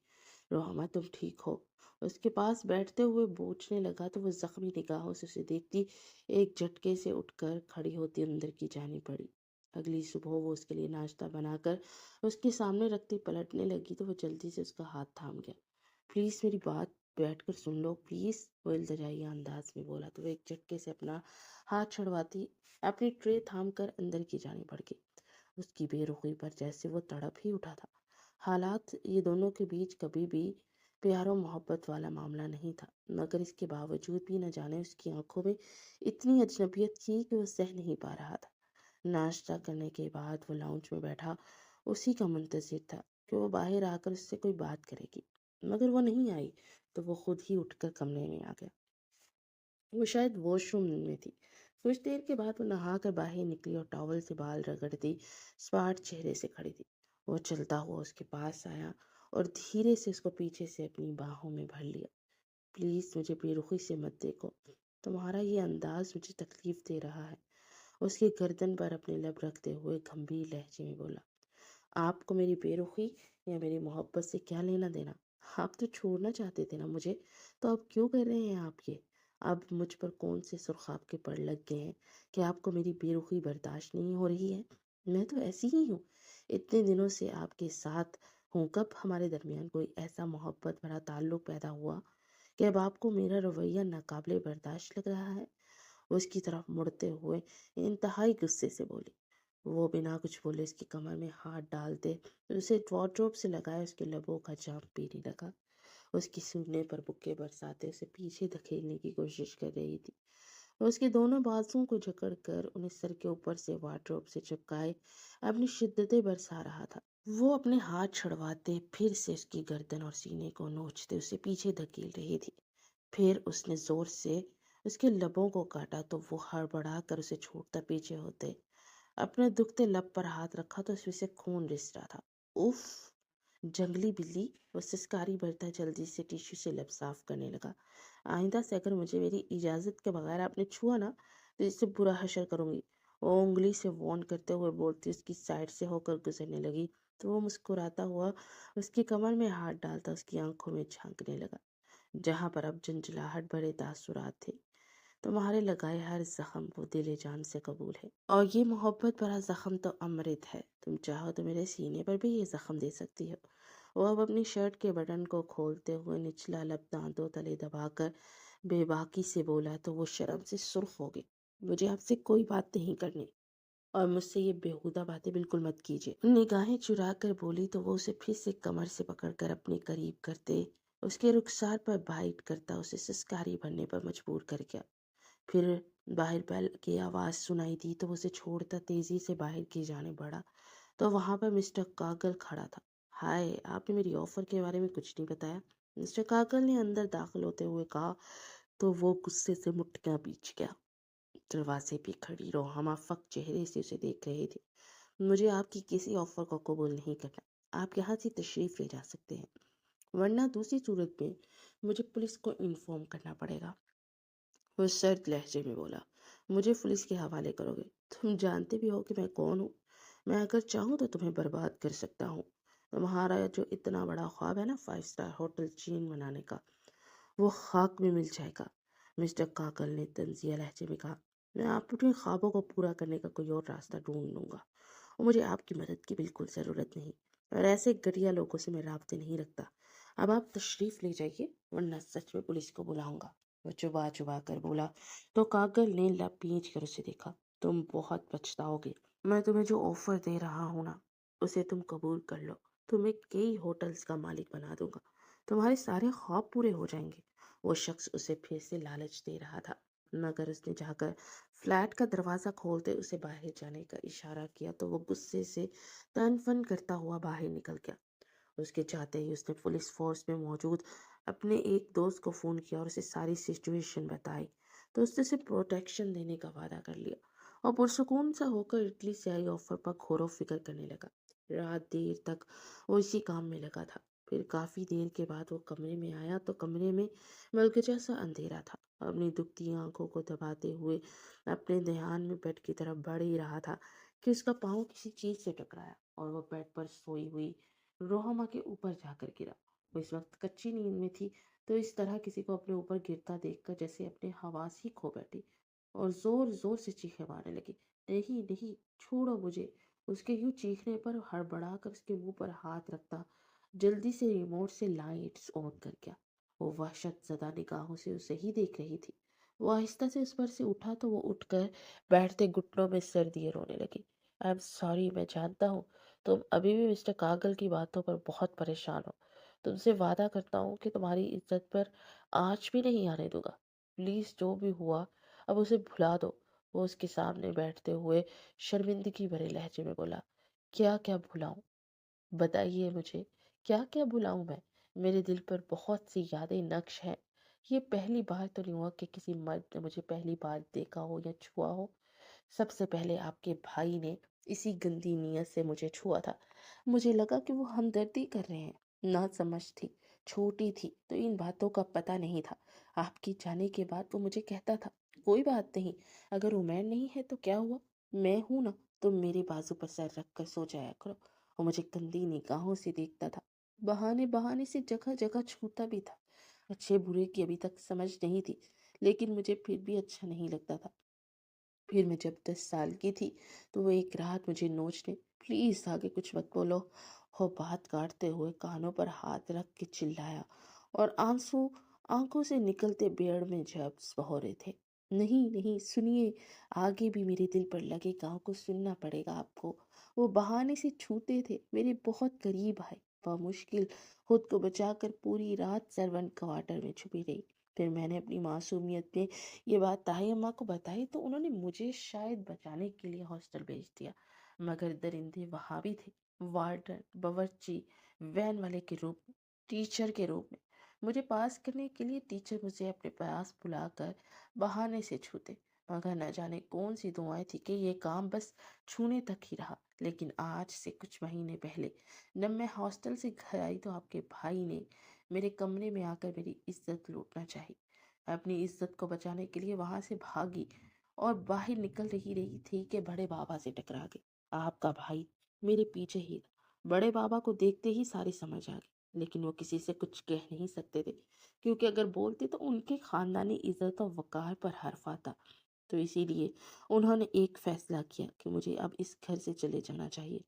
रोहमा, तुम ठीक हो? उसके पास बैठते हुए पूछने लगा तो वो जख्मी निगाहों से उसे देखती एक झटके से उठकर खड़ी होती अंदर की जाने पड़ी। अगली सुबह वो उसके लिए नाश्ता बनाकर उसके सामने रखती पलटने लगी तो वो जल्दी से उसका हाथ थाम गया। प्लीज मेरी बात बैठकर सुन लो प्लीज, वो इल्तजाई अंदाज में बोला तो वो एक झटके से अपना हाथ छुड़वाती अपनी ट्रे थाम कर अंदर की जाने बढ़ गई। उसकी बेरुखी पर जैसे वो तड़प ही उठा था। हालात ये दोनों के बीच कभी भी प्यार और मोहब्बत वाला मामला नहीं था, मगर इसके बावजूद भी न जाने उसकी आंखों में इतनी अजनबियत थी कि वो सह नहीं पा रहा था। नाश्ता करने के बाद वो लाउंज में बैठा उसी का मुंतजिर था कि वो बाहर आकर उससे कोई बात करेगी, मगर वो नहीं आई तो वो खुद ही उठकर कमरे में आ गया। वो शायद वॉशरूम में थी। कुछ देर के बाद वो नहाकर बाहर निकली और टॉवल से बाल रगड़ती स्मार्ट चेहरे से खड़ी थी। वो चलता हुआ उसके पास आया और धीरे से उसको पीछे से अपनी बाहों में भर लिया। प्लीज मुझे बेरुखी से मत देखो, तुम्हारा ये अंदाज मुझे तकलीफ दे रहा है। उसकी गर्दन पर अपने लब रखते हुए गंभीर लहजे में बोला। आपको मेरी बेरुखी या मेरी मोहब्बत से क्या लेना देना? आप तो छोड़ना चाहते थे ना मुझे, तो अब क्यों कर रहे हैं आप ये? अब मुझ पर कौन से सुर्खाब के पड़ लग गए हैं कि आपको मेरी बेरुखी बर्दाश्त नहीं हो रही है? मैं तो ऐसी ही हूँ, इतने दिनों से आपके साथ हूँ। कब हमारे दरमियान कोई ऐसा मोहब्बत भरा ताल्लुक पैदा हुआ कि अब आपको मेरा रवैया नाकाबिले बर्दाश्त लग रहा है? वो उसकी तरफ मुड़ते हुए इंतहाई गुस्से से बोली। वो बिना कुछ बोले उसकी कमर में हाथ डालते उसे वार्डरोब से लगाए उसके लबों का जाम पीने लगा। उसके सीने पर बुक्के बरसाते उसे पीछे धकेलने की कोशिश कर रही थी। वो उसके दोनों बाजुओं को जकड़ कर उन्हें सर के ऊपर से वार्डरोब से चिपकाए अपनी शिद्दतें बरसा रहा था। वो अपने हाथ छुड़वाते फिर से उसकी गर्दन और सीने को नोचते उसे पीछे धकेल रही थी। फिर उसने जोर से उसके लबों को काटा तो वो हड़बड़ा कर उसे छोड़ता पीछे होते अपने दुखते लब पर हाथ रखा तो उसमें से खून रिस रहा था। उफ! जंगली बिल्ली! वो सिसकारी भरता जल्दी से टिश्यू से लब साफ करने लगा। आइंदा से अगर मुझे मेरी इजाजत के बगैर आपने छुआ ना तो इससे बुरा हशर करूंगी। वो उंगली से वॉर्न करते हुए बोलती उसकी साइड से होकर गुजरने लगी तो वो मुस्कुराता हुआ उसकी कमर में हाथ डालता उसकी आंखों में झांकने लगा, जहां पर अब झंझलाहट भरे तासुरात थे। तुम्हारे लगाए हर जख्म वो दिले जान से कबूल है, और ये मोहब्बत भरा जख्म तो अमृत है। तुम चाहो तो मेरे सीने पर भी ये जख्म दे सकती हो। वो अब अपनी शर्ट के बटन को खोलते हुए निचला लब दांतों तले दबाकर बेबाकी से बोला तो वो शर्म से सुर्ख हो गई। मुझे आपसे कोई बात नहीं करनी और मुझसे ये बेहुदा बातें बिल्कुल मत कीजिए। निगाहें चुरा कर बोली तो वो उसे फिर से कमर से पकड़कर अपने करीब करते उसके रुखसार पर बाइट करता उसे सिसकारी भरने पर मजबूर कर गया। फिर बाहर बैल की आवाज़ सुनाई दी तो उसे छोड़ता तेजी से बाहर की जाने बढ़ा तो वहां पर मिस्टर कागल खड़ा था। हाय, आपने मेरी ऑफर के बारे में कुछ नहीं बताया, मिस्टर कागल ने अंदर दाखिल होते हुए कहा तो वो गुस्से से मुट्ठियां बीच गया। दरवाजे पे खड़ी रोहमा फक चेहरे से उसे देख रही थी। मुझे आपकी किसी ऑफर को कबूल नहीं करना, आप यहाँ से तशरीफ ले जा सकते हैं, वरना दूसरी सूरत में मुझे पुलिस को इन्फॉर्म करना पड़ेगा। वो सर्द लहजे में बोला। मुझे पुलिस के हवाले करोगे? तुम जानते भी हो कि मैं कौन हूँ। मैं अगर चाहूँ तो तुम्हें बर्बाद कर सकता हूँ। तुम्हारा जो इतना बड़ा ख्वाब है ना 5 स्टार होटल चीन बनाने का, वो खाक में मिल जाएगा, मिस्टर काकल ने तंजिया लहजे में कहा। मैं अपने ख्वाबों को पूरा करने का कोई और रास्ता ढूंढ लूंगा और मुझे आपकी मदद की बिल्कुल ज़रूरत नहीं, और ऐसे घटिया लोगों से मैं राब्ते नहीं रखता। अब आप तशरीफ़ ले जाइए वरना सच में पुलिस को बुलाऊंगा, वो चुबा चुबा कर बोला तो कागल ने लब भींच कर उसे देखा। तुम बहुत पछताओगे, मैं तुम्हें जो ऑफर दे रहा हूँ ना उसे तुम कबूल कर लो, तुम्हें कई होटल्स का मालिक बना दूंगा, तुम्हारे सारे ख्वाब पूरे हो जाएंगे। वो शख्स उसे फिर से लालच दे रहा था, मगर उसने जाकर फ्लैट का दरवाजा खोलते उसे बाहर जाने का इशारा किया तो वो गुस्से से तन फन करता हुआ बाहर निकल गया। उसके जाते ही उसने पुलिस फोर्स में मौजूद अपने एक दोस्त को फ़ोन किया और उसे सारी सिचुएशन बताई। तो उसने उसे प्रोटेक्शन देने का वादा कर लिया और पुरसुकून सा होकर इटली से आई ऑफर पर गौर फिक्र करने लगा। रात देर तक वो इसी काम में लगा था। फिर काफ़ी देर के बाद वो कमरे में आया तो कमरे में मलगजा सा अंधेरा था। अपनी दुखती आंखों को दबाते हुए अपने ध्यान में बेड की तरफ बढ़ ही रहा था कि उसका पाँव किसी चीज़ से टकराया और वो बेड पर सोई हुई रोहमा के ऊपर जाकर गिरा। वो इस वक्त कच्ची नींद में थी, तो इस तरह किसी को अपने ऊपर गिरता देखकर जैसे अपने हवास ही खो बैठी और जोर जोर से चीखें मारने लगी। नहीं नहीं, छोड़ो मुझे। उसके यूं चीखने पर हड़बड़ा कर उसके मुंह पर हाथ रखता जल्दी से रिमोट से लाइट्स ऑन कर गया। वो वहशत ज़दा निगाहों से उसे ही देख रही थी। वो आहिस्ता से उस पर से उठा तो वो उठकर बैठते घुटनों में सिर दिए रोने लगी। आई एम सॉरी, मैं जानता हूँ तुम अभी भी मिस्टर कागल की बातों पर बहुत परेशान हो। तुमसे वादा करता हूँ कि तुम्हारी इज्जत पर आँच भी नहीं आने दूंगा। प्लीज़, जो भी हुआ अब उसे भुला दो। वो उसके सामने बैठते हुए शर्मिंदगी भरे लहजे में बोला, क्या क्या भुलाऊं? बताइए मुझे, क्या क्या भुलाऊं मैं? मेरे दिल पर बहुत सी यादें नक्श हैं। ये पहली बार तो नहीं हुआ कि किसी मर्द ने मुझे पहली बार देखा हो या छुआ हो। सबसे पहले आपके भाई ने इसी गंदी नीयत से मुझे छुआ था। मुझे लगा कि वो हमदर्दी कर रहे हैं। ना समझ थी, छोटी थी तो इन बातों का पता नहीं था। आपके जाने के बाद वो मुझे कहता था, कोई बात नहीं, अगर उमैर नहीं है तो क्या हुआ, मैं हूं ना, तुम मेरे बाजू पर सर रख कर सो जाया करो। वो मुझे गंदी निगाहों से देखता था, बहाने बहाने से जगह जगह छूता भी था। अच्छे बुरे की अभी तक समझ नहीं थी, लेकिन मुझे फिर भी अच्छा नहीं लगता था। फिर मैं जब 10 साल की थी तो वो एक रात मुझे नोचने, प्लीज आगे कुछ मत बोलो, हो बात काटते हुए कानों पर हाथ रख के चिल्लाया और आंसू आंखों से निकलते बेड़ में जब बहो रहे थे। नहीं नहीं, सुनिए, आगे भी मेरे दिल पर लगे गाँव को सुनना पड़ेगा आपको। वो बहाने से छूते थे, मेरे बहुत करीब आए। वह मुश्किल खुद को बचाकर पूरी रात सर्वेंट क्वार्टर में छुपी रही। फिर मैंने अपनी मासूमियत में ये बात ताई अम्मा को बताई तो उन्होंने मुझे शायद बचाने के लिए हॉस्टल भेज दिया। मगर दरिंदे वहाँ भी थे, वार्डन, बावर्ची, वैन वाले के रूप में, टीचर के रूप में। मुझे पास करने के लिए टीचर मुझे अपने पास बुलाकर बहाने से छूते। मगर न जाने कौन सी दुआएं थी कि ये काम बस छूने तक ही रहा। लेकिन आज से कुछ महीने पहले जब मैं हॉस्टल से घर आई तो आपके भाई ने मेरे कमरे में आकर मेरी इज्जत लूटना चाहिए। अपनी इज्जत को बचाने के लिए वहां से भागी और बाहर निकल रही थी कि बड़े बाबा से टकरा गई। आपका भाई मेरे पीछे ही था। बड़े बाबा को देखते ही सारी समझ आ गई, लेकिन वो किसी से कुछ कह नहीं सकते थे, क्योंकि अगर बोलते तो उनके खानदानी इज्जत और वकार पर हर्फ आता। तो इसीलिए उन्होंने एक फैसला किया कि मुझे अब इस घर से चले जाना चाहिए।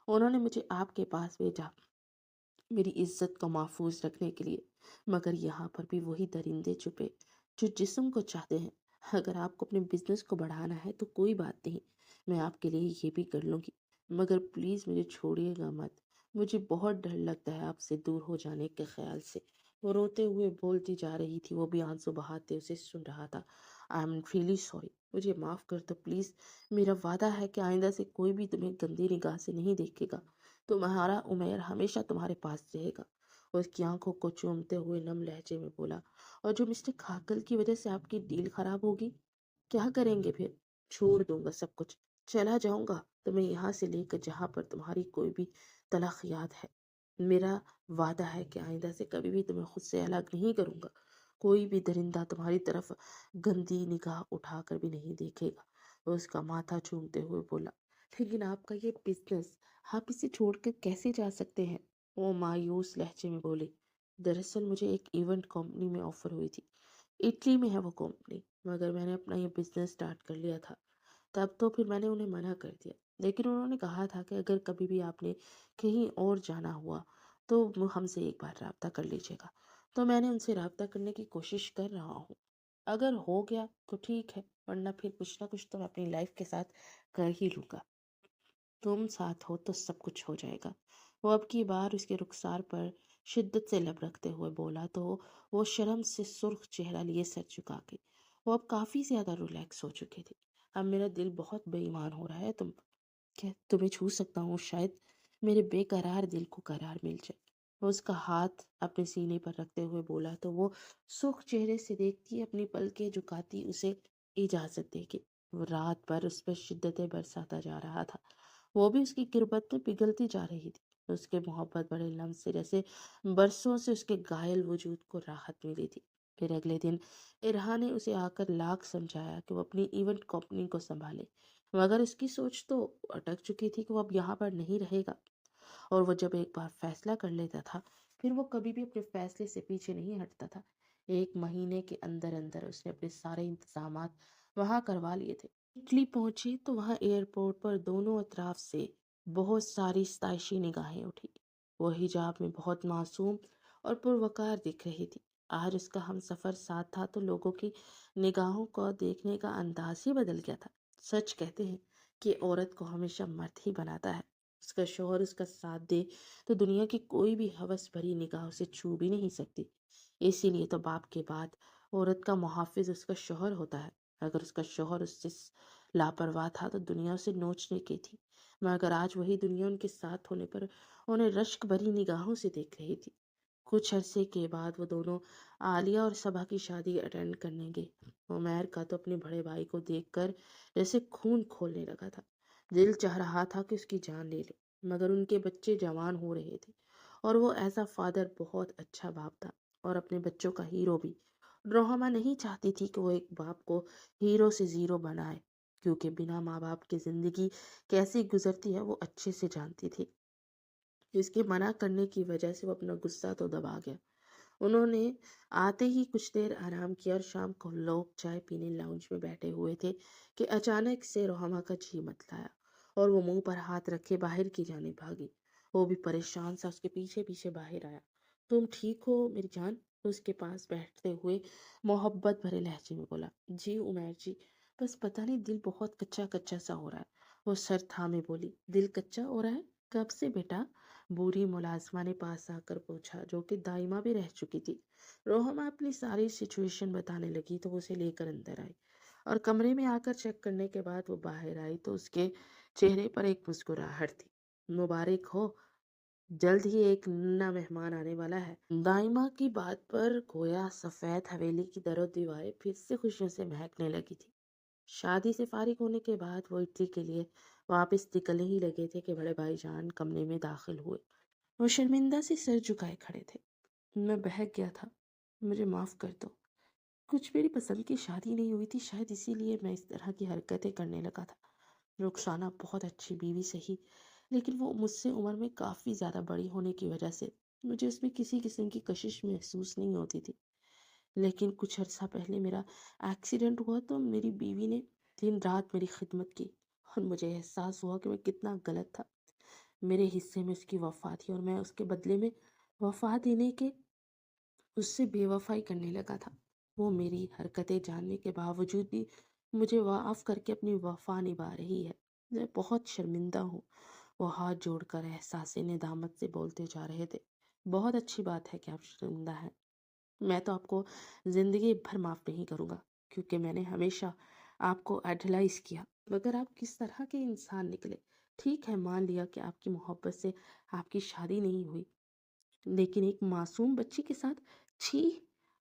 उन्होंने मुझे आपके पास भेजा, मेरी इज्जत को महफूज रखने के लिए। मगर यहाँ पर भी वही दरिंदे छुपे जो जिस्म को चाहते हैं। अगर आपको अपने बिजनेस को बढ़ाना है तो कोई बात नहीं, मैं आपके लिए ये भी कर लूँगी, मगर प्लीज़ मुझे छोड़िएगा मत। मुझे बहुत डर लगता है आपसे दूर हो जाने के ख्याल से। वो रोते हुए बोलती जा रही थी, वो भी आंसू बहाते उसे सुन रहा था। आई एम रियली सॉरी, मुझे माफ़ कर दो प्लीज़। मेरा वादा है कि आइंदा से कोई भी तुम्हें गंदी निगाह से नहीं देखेगा। तुम्हारा उमेर हमेशा तुम्हारे पास रहेगा। और उसकी आंखों को चूमते हुए नम लहजे में बोला, और जो मिस्टर खाकल की वजह से आपकी डील खराब होगी, क्या करेंगे फिर? छोड़ दूंगा सब कुछ, चला जाऊंगा तुम्हें यहाँ से लेकर जहाँ पर तुम्हारी कोई भी तलख याद है। मेरा वादा है कि आइंदा से कभी भी तुम्हें खुद से अलग नहीं करूंगा। कोई भी दरिंदा तुम्हारी तरफ गंदी निगाह उठाकर भी नहीं देखेगा। वो उसका माथा चूमते हुए बोला, लेकिन आपका ये बिजनेस, आप इसे छोड़कर कैसे जा सकते हैं? वो मायूस लहजे में बोली, दरअसल मुझे एक इवेंट कंपनी में ऑफर हुई थी। इटली में है वो कंपनी, मगर मैंने अपना ये बिजनेस स्टार्ट कर लिया था। तब तो फिर मैंने उन्हें मना कर दिया, लेकिन उन्होंने कहा था कि अगर कभी भी आपने कहीं और जाना हुआ तो वो हमसे एक बार राब्ता कर लीजिएगा। तो मैंने उनसे राब्ता करने की कोशिश कर रहा हूँ। अगर हो गया तो ठीक है, वरना फिर कुछ ना कुछ तो मैं अपनी लाइफ के साथ कर ही लूँगा। तुम साथ हो तो सब कुछ हो जाएगा। وہ اب کی بار اس کے رخسار پر شدت سے لب رکھتے ہوئے بولا تو وہ شرم سے سرخ چہرہ لیے سر چکا کے وہ اب کافی زیادہ ریلیکس ہو چکے تھے۔ اب میرا دل بہت بے ایمان ہو رہا ہے، کیا تمہیں چھو سکتا ہوں؟ شاید میرے بے قرار دل کو قرار مل جائے۔ وہ اس کا ہاتھ اپنے سینے پر رکھتے ہوئے بولا تو وہ سرخ چہرے سے دیکھتی اپنی پلکیں جھکاتی اسے اجازت دے گی۔ وہ رات بھر اس پر شدتیں برساتا جا رہا تھا، وہ بھی اس کی قربت میں پگھلتی جا رہی تھی۔ اس کے محبت بڑے لمس سے جیسے برسوں سے اس کے گائل وجود کو راحت ملی تھی۔ پھر اگلے دن ارہا نے اسے آ کر لاکھ سمجھایا کہ وہ اپنی ایونٹ کمپنی کو سنبھالے، مگر اس کی سوچ تو اٹک چکی تھی کہ وہ اب یہاں پر نہیں رہے گا، اور وہ جب ایک بار فیصلہ کر لیتا تھا پھر وہ کبھی بھی اپنے فیصلے سے پیچھے نہیں ہٹتا تھا۔ 1 مہینے کے اندر اندر اس نے اپنے سارے انتظامات وہاں کروا لیے تھے۔ اٹلی پہنچی تو وہاں ایئرپورٹ پر دونوں اطراف سے بہت ساری ستائشی نگاہیں اٹھی۔ وہ حجاب میں بہت معصوم اور پروقار دکھ رہی تھی۔ آج اس کا ہم سفر ساتھ تھا تو لوگوں کی نگاہوں کو دیکھنے کا انداز ہی بدل گیا تھا۔ سچ کہتے ہیں کہ عورت کو ہمیشہ مرد ہی بناتا ہے۔ اس کا شوہر اس کا ساتھ دے تو دنیا کی کوئی بھی ہوس بھری نگاہ اسے چھو بھی نہیں سکتی۔ اسی لیے تو باپ کے بعد عورت کا محافظ اس کا شوہر ہوتا ہے۔ اگر اس کا شوہر اس سے لاپرواہ تھا تو دنیا اسے نوچنے کی تھی، مگر آج وہی دنیا ان کے ساتھ ہونے پر انہیں رشک بھری نگاہوں سے دیکھ رہی تھی۔ کچھ عرصے کے بعد وہ دونوں عالیہ اور صبا کی شادی اٹینڈ کرنے گئے۔ عمیر کا تو اپنے بڑے بھائی کو دیکھ کر جیسے خون کھولنے لگا تھا۔ دل چاہ رہا تھا کہ اس کی جان لے لے، مگر ان کے بچے جوان ہو رہے تھے اور وہ ایز اے فادر بہت اچھا باپ تھا اور اپنے بچوں کا ہیرو بھی۔ روحما نہیں چاہتی تھی کہ وہ ایک باپ کو ہیرو سے زیرو بنائے، کیونکہ بنا ماں باپ کی زندگی کیسی گزرتی ہے وہ اچھے سے جانتی تھی۔ اس کے منع کرنے کی وجہ سے وہ اپنا غصہ تو دبا گیا۔ انہوں نے آتے ہی کچھ دیر آرام کیا اور شام کو لوگ چائے پینے لاؤنج میں بیٹھے ہوئے تھے کہ اچانک سے روحما کا جی متلایا اور وہ منہ پر ہاتھ رکھے باہر کی جانب بھاگی۔ وہ بھی پریشان سا اس کے پیچھے پیچھے باہر آیا۔ تم ٹھیک ہو میری جان؟ اس کے پاس بیٹھتے ہوئے محبت بھرے لہجے میں بولا۔ جی عمیر جی، بس پتہ نہیں دل بہت کچا کچا سا ہو رہا ہے۔ وہ سر تھامے بولی۔ دل کچا ہو رہا ہے؟ کب سے بیٹا؟ بوڑھی ملازمہ نے پاس آ کر پوچھا، جو کہ دائمہ بھی رہ چکی تھی۔ روحما اپنی ساری سچویشن بتانے لگی تو وہ اسے لے کر اندر آئی اور کمرے میں آ کر چیک کرنے کے بعد وہ باہر آئی تو اس کے چہرے پر ایک مسکراہٹ تھی۔ مبارک ہو، جلد ہی ایک نیا مہمان آنے والا ہے۔ دائمہ کی بات پر گویا سفید حویلی کی در و دیواریں پھر سے خوشیوں سے مہکنے لگی تھی۔ شادی سے فارغ ہونے کے بعد وہ اٹلی کے لیے واپس نکلنے ہی لگے تھے کہ بڑے بھائی جان کمرے میں داخل ہوئے۔ وہ شرمندہ سے سر جھکائے کھڑے تھے۔ میں بہک گیا تھا، مجھے معاف کر دو۔ کچھ میری پسند کی شادی نہیں ہوئی تھی، شاید اسی لیے میں اس طرح کی حرکتیں کرنے لگا تھا۔ رخسانہ بہت اچھی بیوی صحیح، لیکن وہ مجھ سے عمر میں کافی زیادہ بڑی ہونے کی وجہ سے مجھے اس میں کسی قسم کی کشش محسوس نہیں ہوتی تھی۔ لیکن کچھ عرصہ پہلے میرا ایکسیڈنٹ ہوا تو میری بیوی نے دن رات میری خدمت کی اور مجھے احساس ہوا کہ میں کتنا غلط تھا۔ میرے حصے میں اس کی وفا تھی اور میں اس کے بدلے میں وفا دینے کے اس سے بے وفائی کرنے لگا تھا۔ وہ میری حرکتیں جاننے کے باوجود بھی مجھے معاف کر کے اپنی وفا نبھا رہی ہے۔ میں بہت شرمندہ ہوں۔ وہ ہاتھ جوڑ کر احساس ندامت سے بولتے جا رہے تھے۔ بہت اچھی بات ہے کہ آپ شرمندہ ہیں۔ میں تو آپ کو زندگی بھر معاف نہیں کروں گا، کیونکہ میں نے ہمیشہ آپ کو ایڈلائز کیا، مگر آپ کس طرح کے انسان نکلے۔ ٹھیک ہے، مان لیا کہ آپ کی محبت سے آپ کی شادی نہیں ہوئی، لیکن ایک معصوم بچی کے ساتھ، چھی!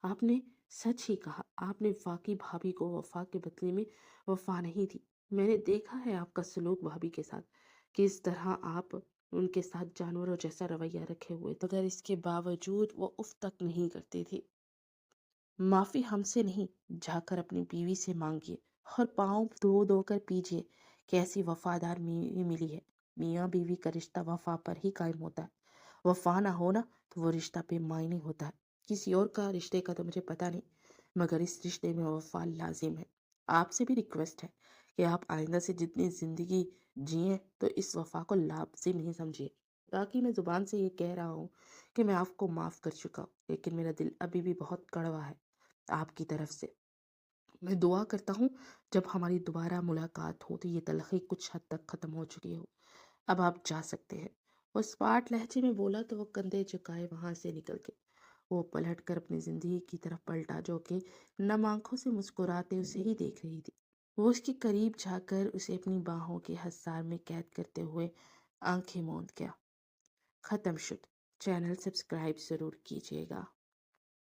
آپ نے سچ ہی کہا، آپ نے واقعی بھابھی کو وفا کے بدلے میں وفا نہیں دی۔ میں نے دیکھا ہے آپ کا سلوک بھابھی کے ساتھ، کس طرح آپ ان کے ساتھ جانوروں جیسا رویہ رکھے ہوئے تھے، مگر اس کے باوجود وہ اف تک نہیں کرتی تھی۔ معافی ہم سے نہیں، جا کر اپنی بیوی سے مانگیے اور پاؤں دھو دھو کر پیجیے کہ ایسی وفادار بیوی ملی ہے۔ میاں بیوی کا رشتہ وفا پر ہی قائم ہوتا ہے، وفا نہ ہونا تو وہ رشتہ بے معنی ہوتا ہے۔ کسی اور کا رشتے کا تو مجھے پتہ نہیں، مگر اس رشتے میں وفا لازم ہے۔ آپ سے بھی ریکویسٹ ہے کہ آپ آئندہ سے جتنی زندگی جئیں تو اس وفا کو لازم ہی سمجھیے۔ باقی میں زبان سے یہ کہہ رہا ہوں کہ میں آپ کو معاف کر چکا ہوں، لیکن میرا دل ابھی بھی بہت کڑوا ہے آپ کی طرف سے۔ میں دعا کرتا ہوں جب ہماری دوبارہ ملاقات ہو تو یہ تلخی کچھ حد تک ختم ہو چکی ہو۔ اب آپ جا سکتے ہیں۔ وہ اسپاٹ لہجے میں بولا تو وہ کندھے جھکائے وہاں سے نکل گئے۔ وہ پلٹ کر اپنی زندگی کی طرف پلٹا جو کہ نم آنکھوں سے مسکراتے اسے ہی دیکھ رہی تھی۔ وہ اس کے قریب جا کر اسے اپنی باہوں کے حصار میں قید کرتے ہوئے آنکھیں موند گیا۔ ختم شد۔ چینل سبسکرائب ضرور کیجیے گا۔